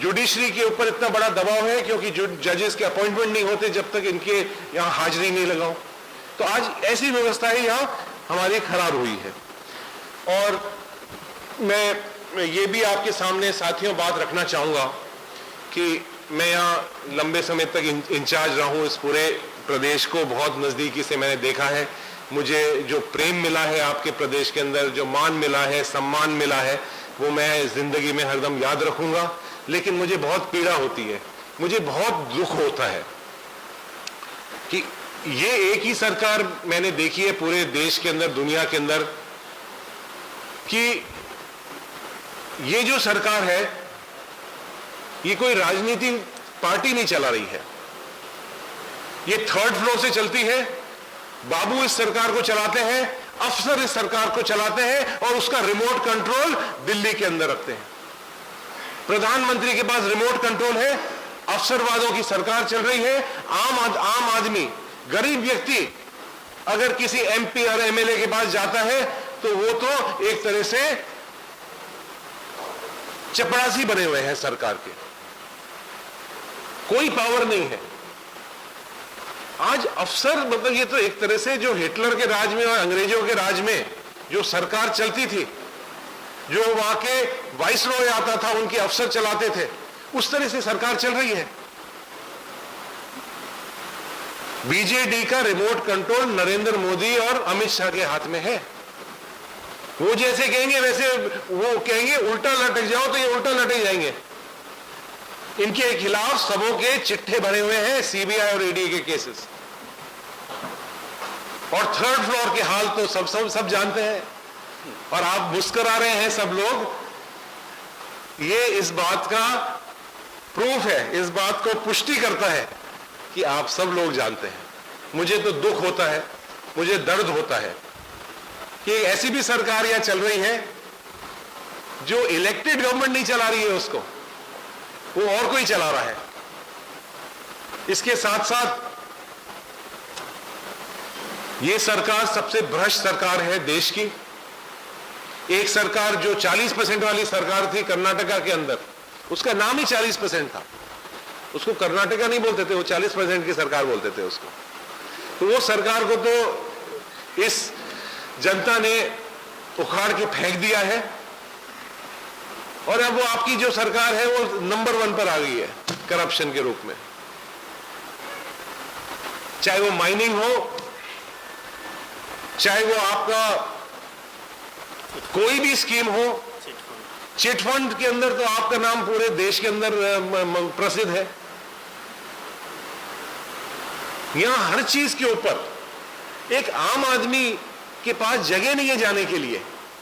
जुडिशरी के ऊपर इतना बड़ा दबाव है क्योंकि जजेस के अपॉइंटमेंट नहीं होते जब तक इनके यहाँ हाजिरी नहीं लगाओ। तो आज ऐसी व्यवस्था है यहाँ हमारी खराब हुई है। और मैं ये भी आपके सामने साथियों बात रखना चाहूंगा कि मैं यहाँ लंबे समय तक इंचार्ज रहा हूँ। इस पूरे प्रदेश को बहुत नजदीकी से मैंने देखा है। मुझे जो प्रेम मिला है आपके प्रदेश के अंदर, जो मान मिला है, सम्मान मिला है, वो मैं जिंदगी में हरदम याद रखूंगा। लेकिन मुझे बहुत पीड़ा होती है, मुझे बहुत दुख होता है कि ये एक ही सरकार मैंने देखी है पूरे देश के अंदर, दुनिया के अंदर, कि ये जो सरकार है ये कोई राजनीतिक पार्टी नहीं चला रही है। ये 3rd फ्लोर से चलती है। बाबू इस सरकार को चलाते हैं, अफसर इस सरकार को चलाते हैं और उसका रिमोट कंट्रोल दिल्ली के अंदर रखते हैं। प्रधानमंत्री के पास रिमोट कंट्रोल है। अफसरवादों की सरकार चल रही है। आम आदमी, गरीब व्यक्ति अगर किसी MP और MLA के पास जाता है तो वो तो एक तरह से चपरासी बने हुए हैं सरकार के, कोई पावर नहीं है। आज अफसर, मतलब ये तो एक तरह से जो हिटलर के राज में और अंग्रेजों के राज में जो सरकार चलती थी, जो वहां के वाइसरॉय आता था उनके अफसर चलाते थे, उस तरह से सरकार चल रही है। BJD का रिमोट कंट्रोल नरेंद्र मोदी और अमित शाह के हाथ में है। वो जैसे कहेंगे वैसे वो कहेंगे, उल्टा लटक जाओ तो ये उल्टा लटक जाएंगे। इनके खिलाफ सबों के चिट्ठे भरे हुए हैं, सीबीआई और ईडी के केसेस। और थर्ड फ्लोर के हाल तो सब जानते हैं। और आप मुस्कुरा रहे हैं सब लोग, ये इस बात का प्रूफ है, इस बात को पुष्टि करता है कि आप सब लोग जानते हैं। मुझे तो दुख होता है, मुझे दर्द होता है कि ऐसी भी सरकार यहां चल रही है जो इलेक्टेड गवर्नमेंट नहीं चला रही है, उसको वो और कोई चला रहा है। इसके साथ साथ ये सरकार सबसे भ्रष्ट सरकार है देश की। एक सरकार जो 40% वाली सरकार थी कर्नाटका के अंदर, उसका नाम ही 40% था, उसको कर्नाटका नहीं बोलते थे, वो 40% की सरकार बोलते थे उसको। तो वो सरकार को तो इस जनता ने उखाड़ के फेंक दिया है और अब वो आपकी जो सरकार है वो नंबर 1 पर आ गई है करप्शन के रूप में। चाहे वो माइनिंग हो, चाहे वो आपका कोई भी स्कीम हो, चिट फंड के अंदर तो आपका नाम पूरे देश के अंदर प्रसिद्ध है। यहां हर चीज के ऊपर एक आम आदमी के पास जगह नहीं है जाने के लिए,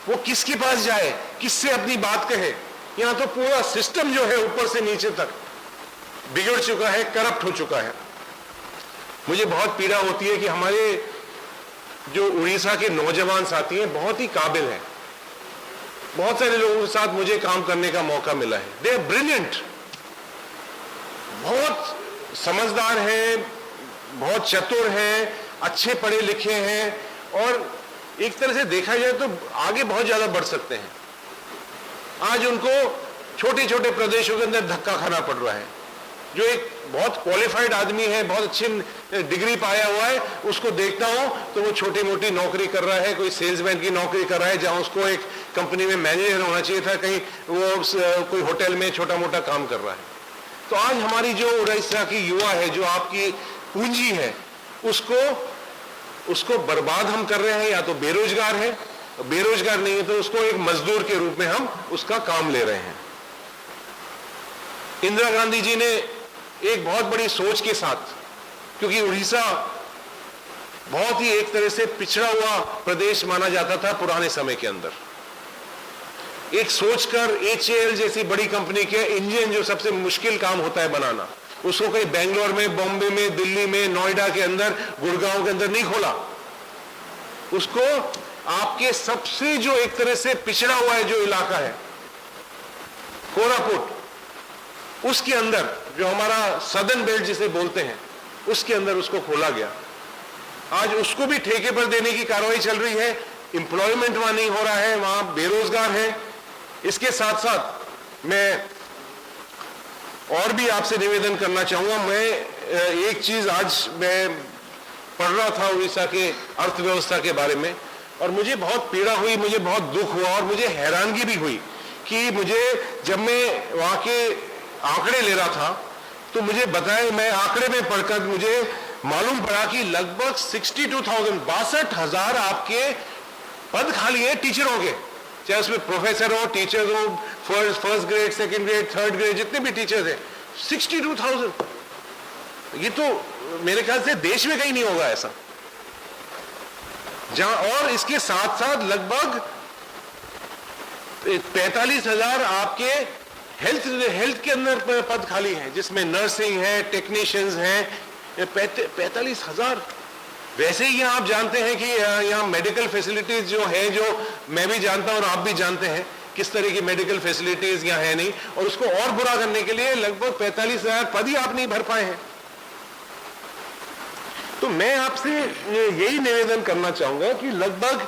वो किसके पास जाए, किससे अपनी बात कहे। यहां तो पूरा सिस्टम जो है ऊपर से नीचे तक बिगड़ चुका है, करप्ट हो चुका है। मुझे बहुत पीड़ा होती है कि हमारे जो उड़ीसा के नौजवान साथी हैं बहुत ही काबिल हैं। बहुत सारे लोगों के साथ मुझे काम करने का मौका मिला है। दे आर ब्रिलियंट, बहुत समझदार हैं, बहुत चतुर हैं, अच्छे पढ़े लिखे हैं और एक तरह से देखा जाए तो आगे बहुत ज्यादा बढ़ सकते हैं। आज उनको छोटे छोटे प्रदेशों के अंदर धक्का खाना पड़ रहा है। जो एक बहुत क्वालिफाइड आदमी है, बहुत अच्छी डिग्री पाया हुआ है, उसको देखता हूं तो वो छोटी मोटी नौकरी कर रहा है, कोई सेल्समैन की नौकरी कर रहा है जहां उसको एक कंपनी में मैनेजर होना चाहिए था, कहीं वो कोई होटल में छोटा मोटा काम कर रहा है। तो आज हमारी जो उड़ीसा की युवा है, जो आपकी पूंजी है, उसको बर्बाद हम कर रहे हैं। या तो बेरोजगार है, बेरोजगार नहीं है तो उसको एक मजदूर के रूप में हम उसका काम ले रहे हैं। इंदिरा गांधी जी ने एक बहुत बड़ी सोच के साथ, क्योंकि उड़ीसा बहुत ही एक तरह से पिछड़ा हुआ प्रदेश माना जाता था पुराने समय के अंदर, एक सोचकर HAL जैसी बड़ी कंपनी के इंजन, जो सबसे मुश्किल काम होता है बनाना, उसको कहीं बेंगलोर में, बॉम्बे में, दिल्ली में, नोएडा के अंदर, गुड़गांव के अंदर नहीं खोला। उसको आपके सबसे जो एक तरह से पिछड़ा हुआ है जो इलाका है कोरापुट, उसके अंदर जो हमारा सदर्न बेल्ट जिसे बोलते हैं, उसके अंदर उसको खोला गया। आज उसको भी ठेके पर देने की कार्रवाई चल रही है। एम्प्लॉयमेंट वहां नहीं हो रहा है, वहां बेरोजगार है। इसके साथ साथ मैं और भी आपसे निवेदन करना चाहूंगा। मैं एक चीज आज मैं पढ़ रहा था उड़ीसा के अर्थव्यवस्था के बारे में और मुझे बहुत पीड़ा हुई, मुझे बहुत दुख हुआ और मुझे हैरानगी भी हुई कि मुझे जब मैं वहां के आंकड़े ले रहा था तो मुझे बताया, मैं आंकड़े में पढ़कर मुझे मालूम पड़ा कि लगभग 62,000 आपके पद खाली है टीचरों के, चाहे उसमें प्रोफेसर हो, टीचर हो, first grade, second grade, third grade, जितने भी टीचर्स हैं, 62,000। ये तो मेरे ख्याल से देश में कहीं नहीं होगा ऐसा। जहां और इसके साथ साथ लगभग 45,000 आपके हेल्थ के अंदर पद खाली हैं, जिसमें नर्सिंग है, टेक्नीशियंस हैं। 45,000। वैसे ही आप जानते हैं कि यहाँ मेडिकल फैसिलिटीज जो है, जो मैं भी जानता हूं और आप भी जानते हैं किस तरह की मेडिकल फैसिलिटीज यहाँ है नहीं, और उसको और बुरा करने के लिए लगभग 45,000 पद ही आप नहीं भर पाए हैं। तो मैं आपसे यही निवेदन करना चाहूंगा कि लगभग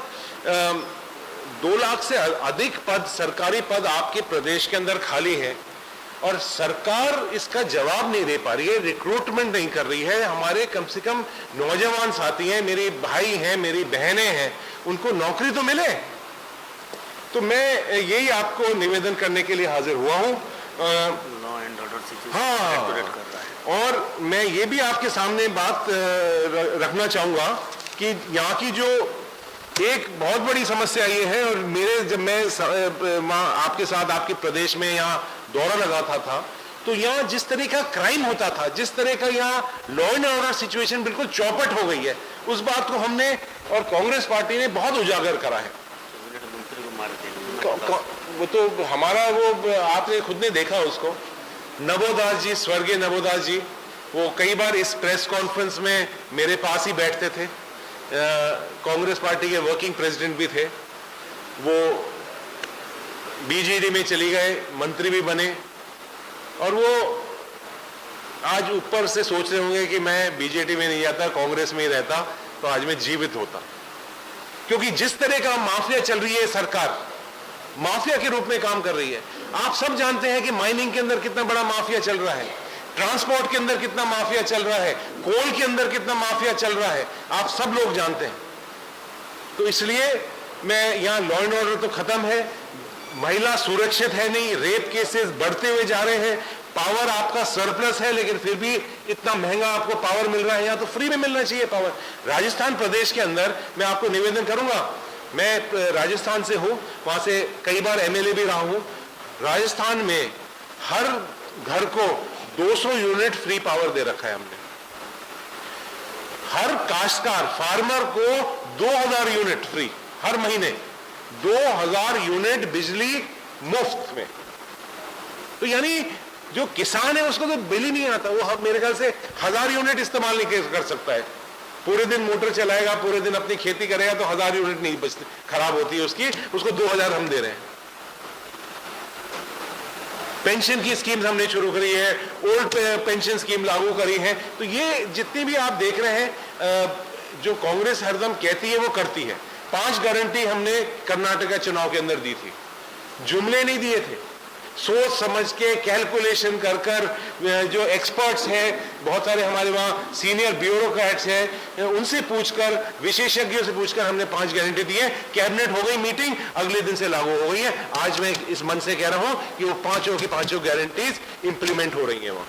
2 लाख से अधिक पद, सरकारी पद आपके प्रदेश के अंदर खाली है और सरकार इसका जवाब नहीं दे पा रही है, रिक्रूटमेंट नहीं कर रही है। हमारे कम से कम नौजवान साथी हैं, मेरे भाई हैं, मेरी बहनें हैं, उनको नौकरी तो मिले। तो मैं यही आपको निवेदन करने के लिए हाजिर हुआ हूं। लॉ एंड ऑर्डर सिचुएशन हाँ, और मैं ये भी आपके सामने बात रखना चाहूंगा कि यहाँ की जो एक बहुत बड़ी समस्या ये है, और जब मैं आपके साथ आपके प्रदेश में यहाँ दौरा लगाता था, तो यहाँ जिस तरह का क्राइम होता था, जिस तरह का यहाँ लॉ एंड ऑर्डर सिचुएशन बिल्कुल चौपट हो गई है, उस बात को हमने और कांग्रेस पार्टी ने बहुत उजागर करा है। मंत्री को मार वो तो हमारा वो आपने खुद ने देखा उसको, नवोदास जी, स्वर्गीय नवोदास जी, वो कई बार इस प्रेस कॉन्फ्रेंस में मेरे पास ही बैठते थे। कांग्रेस पार्टी के वर्किंग प्रेसिडेंट भी थे, वो बीजेडी में चली गए, मंत्री भी बने, और वो आज ऊपर से सोच रहे होंगे कि मैं बीजेडी में नहीं जाता, कांग्रेस में ही रहता तो आज मैं जीवित होता। क्योंकि जिस तरह का माफिया चल रही है, सरकार माफिया के रूप में काम कर रही है। आप सब जानते हैं कि माइनिंग के अंदर कितना बड़ा माफिया चल रहा है, ट्रांसपोर्ट के अंदर कितना माफिया चल रहा है, कोल के अंदर कितना माफिया चल रहा है, आप सब लोग जानते हैं। तो इसलिए मैं यहाँ लॉ एंड ऑर्डर तो खत्म है, महिला सुरक्षित है नहीं, रेप केसेस बढ़ते हुए जा रहे हैं, पावर आपका सरप्लस है, लेकिन फिर भी इतना महंगा आपको पावर मिल रहा है। यहाँ तो फ्री में मिलना चाहिए पावर। राजस्थान प्रदेश के अंदर मैं आपको निवेदन करूंगा, मैं राजस्थान से हूं, वहां से कई बार एमएलए भी रहा हूं। राजस्थान में हर घर को 200 यूनिट फ्री पावर दे रखा है हमने। हर काश्तकार फार्मर को 2000 यूनिट फ्री हर महीने, 2000 यूनिट बिजली मुफ्त में। तो यानी जो किसान है उसको तो बिल ही नहीं आता, वो मेरे ख्याल से 1000 यूनिट इस्तेमाल नहीं कर सकता है। पूरे दिन मोटर चलाएगा, पूरे दिन अपनी खेती करेगा तो 1000 यूनिट नहीं बचती, खराब होती है उसकी, उसको 2000 हम दे रहे हैं। पेंशन की स्कीम्स हमने शुरू करी है, ओल्ड पेंशन स्कीम लागू करी है। तो ये जितनी भी आप देख रहे हैं, जो कांग्रेस हरदम कहती है वो करती है। 5 गारंटी हमने कर्नाटक के चुनाव के अंदर दी थी, जुमले नहीं दिए थे, सोच समझ के कैलकुलेशन कर कर, जो एक्सपर्ट्स हैं, बहुत सारे हमारे वहाँ सीनियर ब्यूरोक्रेट्स हैं, उनसे पूछकर, विशेषज्ञों से पूछकर हमने 5 गारंटी दी है। कैबिनेट हो गई मीटिंग, अगले दिन से लागू हो गई है। आज मैं इस मन से कह रहा हूं कि वो पांचों की पांचों गारंटीज इंप्लीमेंट हो रही है वहां।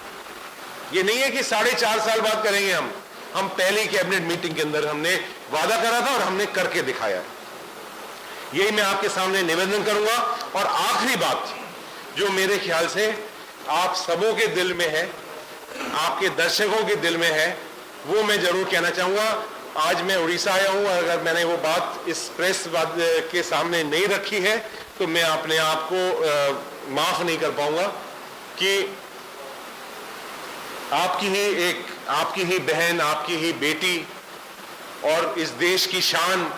ये नहीं है कि 4.5 साल बाद करेंगे हम पहली कैबिनेट मीटिंग के अंदर हमने वादा करा था और हमने करके दिखाया। यही मैं आपके सामने निवेदन करूंगा। और आखिरी बात जो मेरे ख्याल से आप सबों के दिल में है, आपके दर्शकों के दिल में है, वो मैं जरूर कहना चाहूंगा। आज मैं उड़ीसा आया हूं, अगर मैंने वो बात इस प्रेस के सामने नहीं रखी है तो मैं अपने आप को माफ नहीं कर पाऊंगा कि आपकी ही बहन, आपकी ही बेटी और इस देश की शान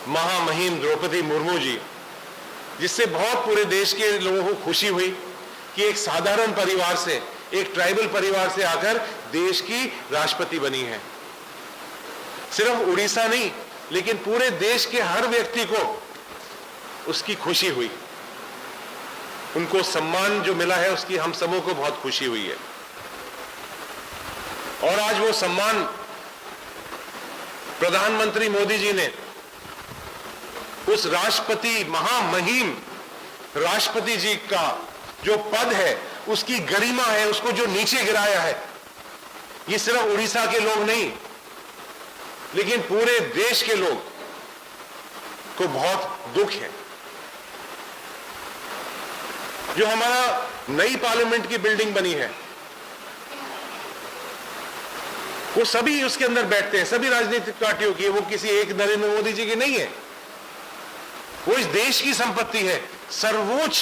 महामहिम द्रौपदी मुर्मू जी, जिससे बहुत पूरे देश के लोगों को खुशी हुई कि एक साधारण परिवार से, एक ट्राइबल परिवार से आकर देश की राष्ट्रपति बनी है। सिर्फ उड़ीसा नहीं, लेकिन पूरे देश के हर व्यक्ति को उसकी खुशी हुई, उनको सम्मान जो मिला है उसकी हम सबों को बहुत खुशी हुई है। और आज वो सम्मान प्रधानमंत्री मोदी जी ने उस राष्ट्रपति, महामहिम राष्ट्रपति जी का जो पद है, उसकी गरिमा है, उसको जो नीचे गिराया है, ये सिर्फ उड़ीसा के लोग नहीं, लेकिन पूरे देश के लोग को बहुत दुख है। जो हमारा नई पार्लियामेंट की बिल्डिंग बनी है, वो सभी उसके अंदर बैठते हैं, सभी राजनीतिक पार्टियों की, वो किसी एक नरेंद्र मोदी जी की नहीं है, वो इस देश की संपत्ति है। सर्वोच्च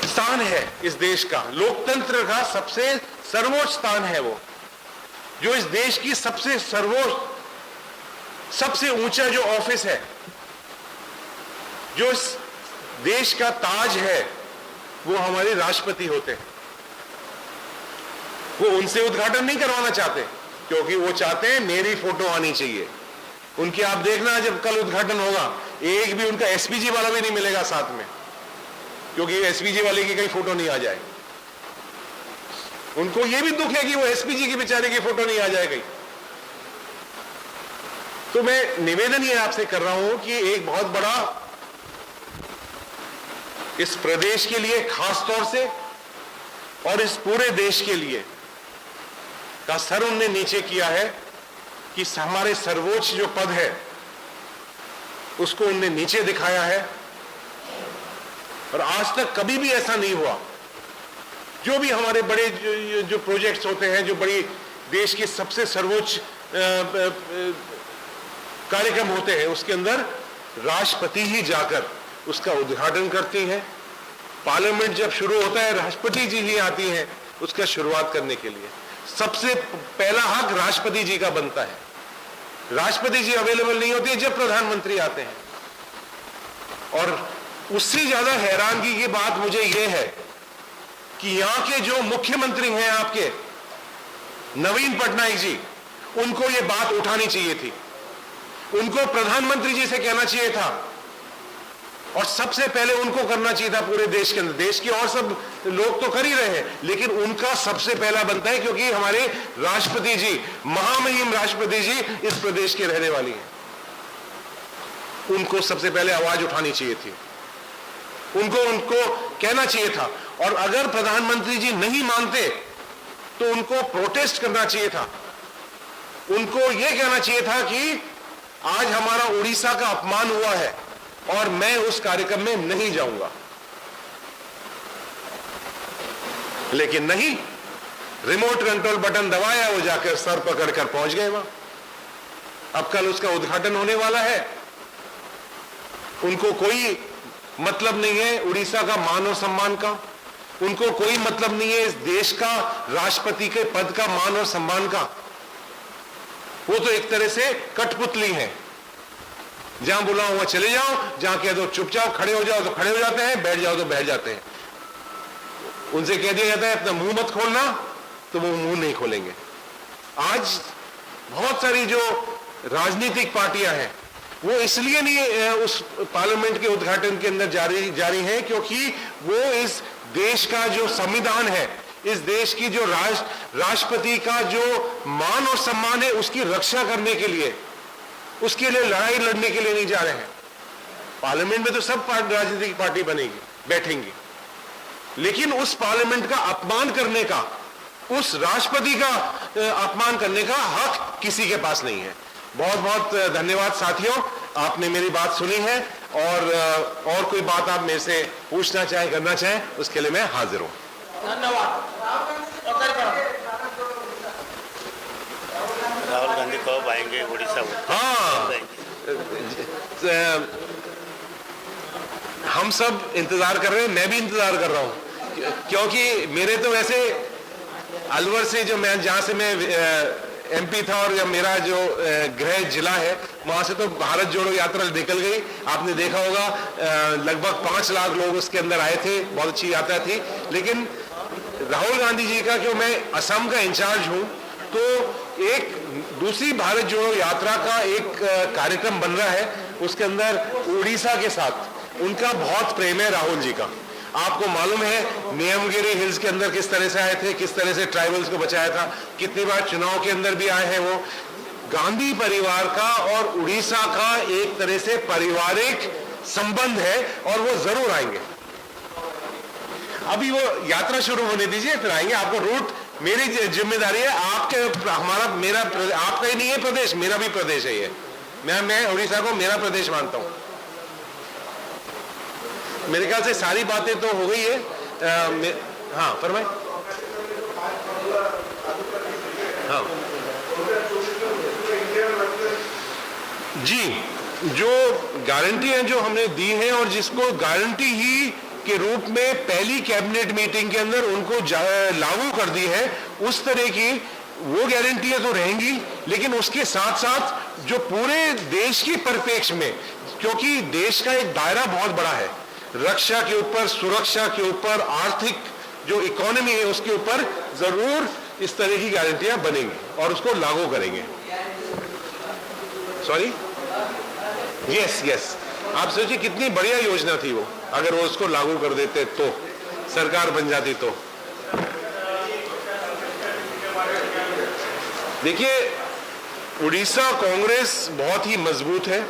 स्थान है इस देश का, लोकतंत्र का सबसे सर्वोच्च स्थान है वो, जो इस देश की सबसे सर्वोच्च, सबसे ऊंचा जो ऑफिस है, जो इस देश का ताज है, वो हमारे राष्ट्रपति होते हैं। वो उनसे उद्घाटन नहीं करवाना चाहते, क्योंकि वो चाहते हैं मेरी फोटो आनी चाहिए उनकी। आप देखना जब कल उद्घाटन होगा, एक भी उनका एसपीजी वाला भी नहीं मिलेगा साथ में, क्योंकि एसपीजी वाले की कहीं फोटो नहीं आ जाए। उनको ये भी दुख है कि वो एसपीजी की बेचारे की फोटो नहीं आ जाए कहीं। तो मैं निवेदन ये आपसे कर रहा हूं कि एक बहुत बड़ा, इस प्रदेश के लिए खास तौर से और इस पूरे देश के लिए का सर उनने नीचे किया है, कि हमारे सर्वोच्च जो पद है उसको उनने नीचे दिखाया है, और आज तक कभी भी ऐसा नहीं हुआ। जो भी हमारे बड़े जो प्रोजेक्ट्स होते हैं, जो बड़ी देश के सबसे सर्वोच्च कार्यक्रम होते हैं, उसके अंदर राष्ट्रपति ही जाकर उसका उद्घाटन करती हैं। पार्लियामेंट जब शुरू होता है, राष्ट्रपति जी ही आती हैं उसका शुरुआत करने के लिए। सबसे पहला हक राष्ट्रपति जी का बनता है। राष्ट्रपति जी अवेलेबल नहीं होती है जब प्रधानमंत्री आते हैं। और उससे ज्यादा हैरानगी की बात मुझे यह है कि यहां के जो मुख्यमंत्री हैं आपके, नवीन पटनायक जी, उनको यह बात उठानी चाहिए थी। उनको प्रधानमंत्री जी से कहना चाहिए था, और सबसे पहले उनको करना चाहिए था पूरे देश के अंदर। देश के और सब लोग तो कर ही रहे हैं, लेकिन उनका सबसे पहला बनता है, क्योंकि हमारे राष्ट्रपति जी, महामहिम राष्ट्रपति जी इस प्रदेश के रहने वाली हैं। उनको सबसे पहले आवाज उठानी चाहिए थी, उनको कहना चाहिए था। और अगर प्रधानमंत्री जी नहीं मानते तो उनको प्रोटेस्ट करना चाहिए था। उनको यह कहना चाहिए था कि आज हमारा उड़ीसा का अपमान हुआ है और मैं उस कार्यक्रम में नहीं जाऊंगा। लेकिन नहीं, रिमोट कंट्रोल बटन दबाया, वो जाकर सर पकड़कर पहुंच गए वहां। अब कल उसका उद्घाटन होने वाला है। उनको कोई मतलब नहीं है उड़ीसा का मान और सम्मान का, उनको कोई मतलब नहीं है इस देश का राष्ट्रपति के पद का मान और सम्मान का। वो तो एक तरह से कठपुतली है, जहां बुलाओ वहां चले जाओ, जहां कह दो चुप जाओ, खड़े हो जाओ तो खड़े हो जाते हैं, बैठ जाओ तो बैठ जाते हैं। उनसे कह दिया जाता है अपना मुंह मत खोलना, तो वो मुंह नहीं खोलेंगे। आज बहुत सारी जो राजनीतिक पार्टियां हैं वो इसलिए नहीं उस पार्लियामेंट के उद्घाटन के अंदर जारी हैं क्योंकि वो इस देश का जो संविधान है, इस देश की जो राष्ट्रपति का जो मान और सम्मान है, उसकी रक्षा करने के लिए, उसके लिए लड़ाई लड़ने के लिए नहीं जा रहे हैं। पार्लियामेंट में तो सब राजनीतिक पार्टी बनेगी, बैठेंगी, लेकिन उस पार्लियामेंट का अपमान करने का, उस राष्ट्रपति का अपमान करने का हक किसी के पास नहीं है। बहुत बहुत धन्यवाद साथियों, आपने मेरी बात सुनी है, और कोई बात आप मेरे से पूछना चाहे, करना चाहे, उसके लिए मैं हाजिर हूं। धन्यवाद। राहुल गांधी कब आएंगे उड़ीसा? हाँ, हम सब इंतजार कर रहे हैं, मैं भी इंतजार कर रहा हूं, क्योंकि मेरे तो वैसे अलवर से जो मैं, जहां से मैं एमपी था और या मेरा जो गृह जिला है, वहां से तो भारत जोड़ो यात्रा निकल गई। आपने देखा होगा लगभग 5 लाख लोग उसके अंदर आए थे, बहुत अच्छी यात्रा थी। लेकिन राहुल गांधी जी का, क्यों मैं असम का इंचार्ज हूं, तो एक दूसरी भारत जोड़ो यात्रा का एक कार्यक्रम बन रहा है, उसके अंदर उड़ीसा के साथ उनका बहुत प्रेम है राहुल जी का। आपको मालूम है नियमगिरी हिल्स के अंदर किस तरह से आए थे, किस तरह से ट्राइबल्स को बचाया था, कितनी बार चुनाव के अंदर भी आए हैं। वो गांधी परिवार का और उड़ीसा का एक तरह से पारिवारिक संबंध है, और वो जरूर आएंगे। अभी वो यात्रा शुरू होने दीजिए, फिर आएंगे। आपको रूट, मेरी जिम्मेदारी है, आपके हमारा मेरा आपका ही नहीं है प्रदेश, मेरा भी प्रदेश है ये। मैं उड़ीसा को मेरा प्रदेश मानता हूं। मेरे ख्याल से सारी बातें तो हो गई है। हाँ फरमाए। हाँ जी, जो गारंटी है जो हमने दी है, और जिसको गारंटी ही के रूप में पहली कैबिनेट मीटिंग के अंदर उनको लागू कर दी है, उस तरह की वो गारंटियां तो रहेंगी। लेकिन उसके साथ साथ जो पूरे देश की परिप्रेक्ष्य में, क्योंकि देश का एक दायरा बहुत बड़ा है, रक्षा के ऊपर, सुरक्षा के ऊपर, आर्थिक जो इकोनॉमी है उसके ऊपर जरूर इस तरह की गारंटियां बनेंगी और उसको लागू करेंगे। सॉरी, यस, आप सोचिए कितनी बढ़िया योजना थी वो, अगर वो उसको लागू कर देते तो, सरकार बन जाती तो। देखिए, उड़ीसा कांग्रेस बहुत ही मजबूत है,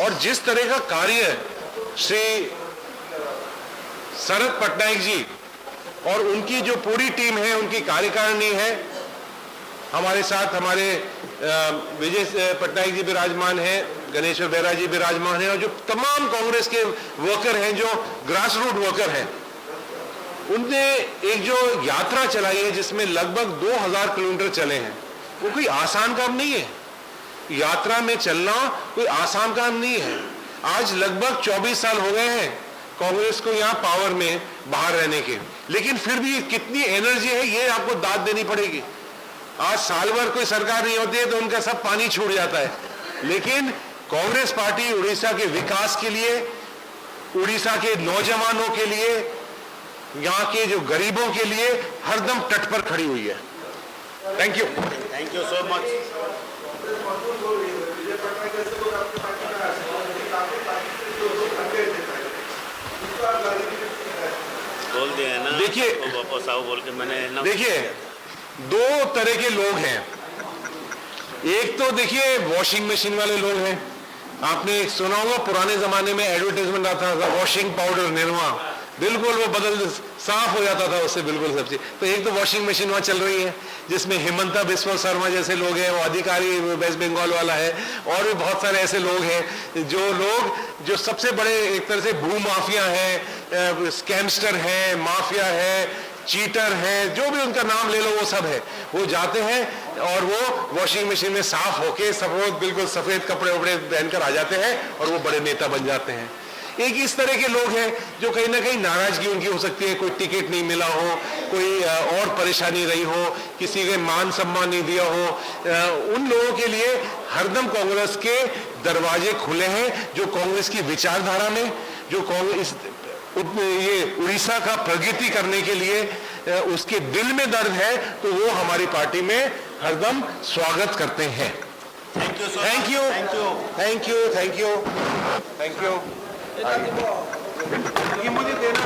और जिस तरह का कार्य श्री शरद पटनायक जी और उनकी जो पूरी टीम है, उनकी कार्यकारिणी है, हमारे साथ हमारे विजय पटनायक जी विराजमान हैं, गणेश्वर बेरा जी विराजमान हैं, और जो तमाम कांग्रेस के वर्कर हैं, जो ग्रास रूट वर्कर हैं, उनने एक जो यात्रा चलाई है जिसमें लगभग 2000 किलोमीटर चले हैं। वो कोई आसान काम नहीं है, यात्रा में चलना कोई आसान काम नहीं है। आज लगभग 24 साल हो गए हैं कांग्रेस को यहाँ पावर में बाहर रहने के, लेकिन फिर भी कितनी एनर्जी है ये आपको दाद देनी पड़ेगी। आज साल भर कोई सरकार नहीं होती है तो उनका सब पानी छूट जाता है, लेकिन कांग्रेस पार्टी उड़ीसा के विकास के लिए, उड़ीसा के नौजवानों के लिए, यहाँ के जो गरीबों के लिए हरदम तट पर खड़ी हुई है। Thank you so much. बोल दिया है ना, देखिए, तो वापस आओ बोल के मैंने ना। देखिए, दो तरह के लोग हैं। एक तो देखिए वॉशिंग मशीन वाले लोग हैं। आपने सुना होगा पुराने जमाने में एडवर्टाइजमेंट आता था, वॉशिंग पाउडर निर्मा, बिल्कुल वो बदल साफ हो जाता था उससे, बिल्कुल सब चीज। तो एक तो वॉशिंग मशीन वहां चल रही है जिसमें हिमंता बिस्वा शर्मा जैसे लोग हैं, वो अधिकारी वेस्ट बंगाल वाला है, और भी बहुत सारे ऐसे लोग हैं जो सबसे बड़े एक तरह से भू माफिया है, स्कैमस्टर है, माफिया है, चीटर है, जो भी उनका नाम ले लो वो सब है। वो जाते हैं और वो वॉशिंग मशीन में साफ होके सब बिल्कुल सफेद कपड़े वपड़े पहनकर आ जाते हैं और वो बड़े नेता बन जाते हैं। एक इस तरह के लोग हैं जो कहीं ना कहीं नाराजगी उनकी हो सकती है, कोई टिकट नहीं मिला हो, कोई और परेशानी रही हो, किसी के मान सम्मान नहीं दिया हो, उन लोगों के लिए हरदम कांग्रेस के दरवाजे खुले हैं। जो कांग्रेस की विचारधारा में, जो कांग्रेस ये उड़ीसा का प्रगति करने के लिए उसके दिल में दर्द है, तो वो हमारी पार्टी में हरदम स्वागत करते हैं। Thank you thank you thank you thank you thank you. मुझे देना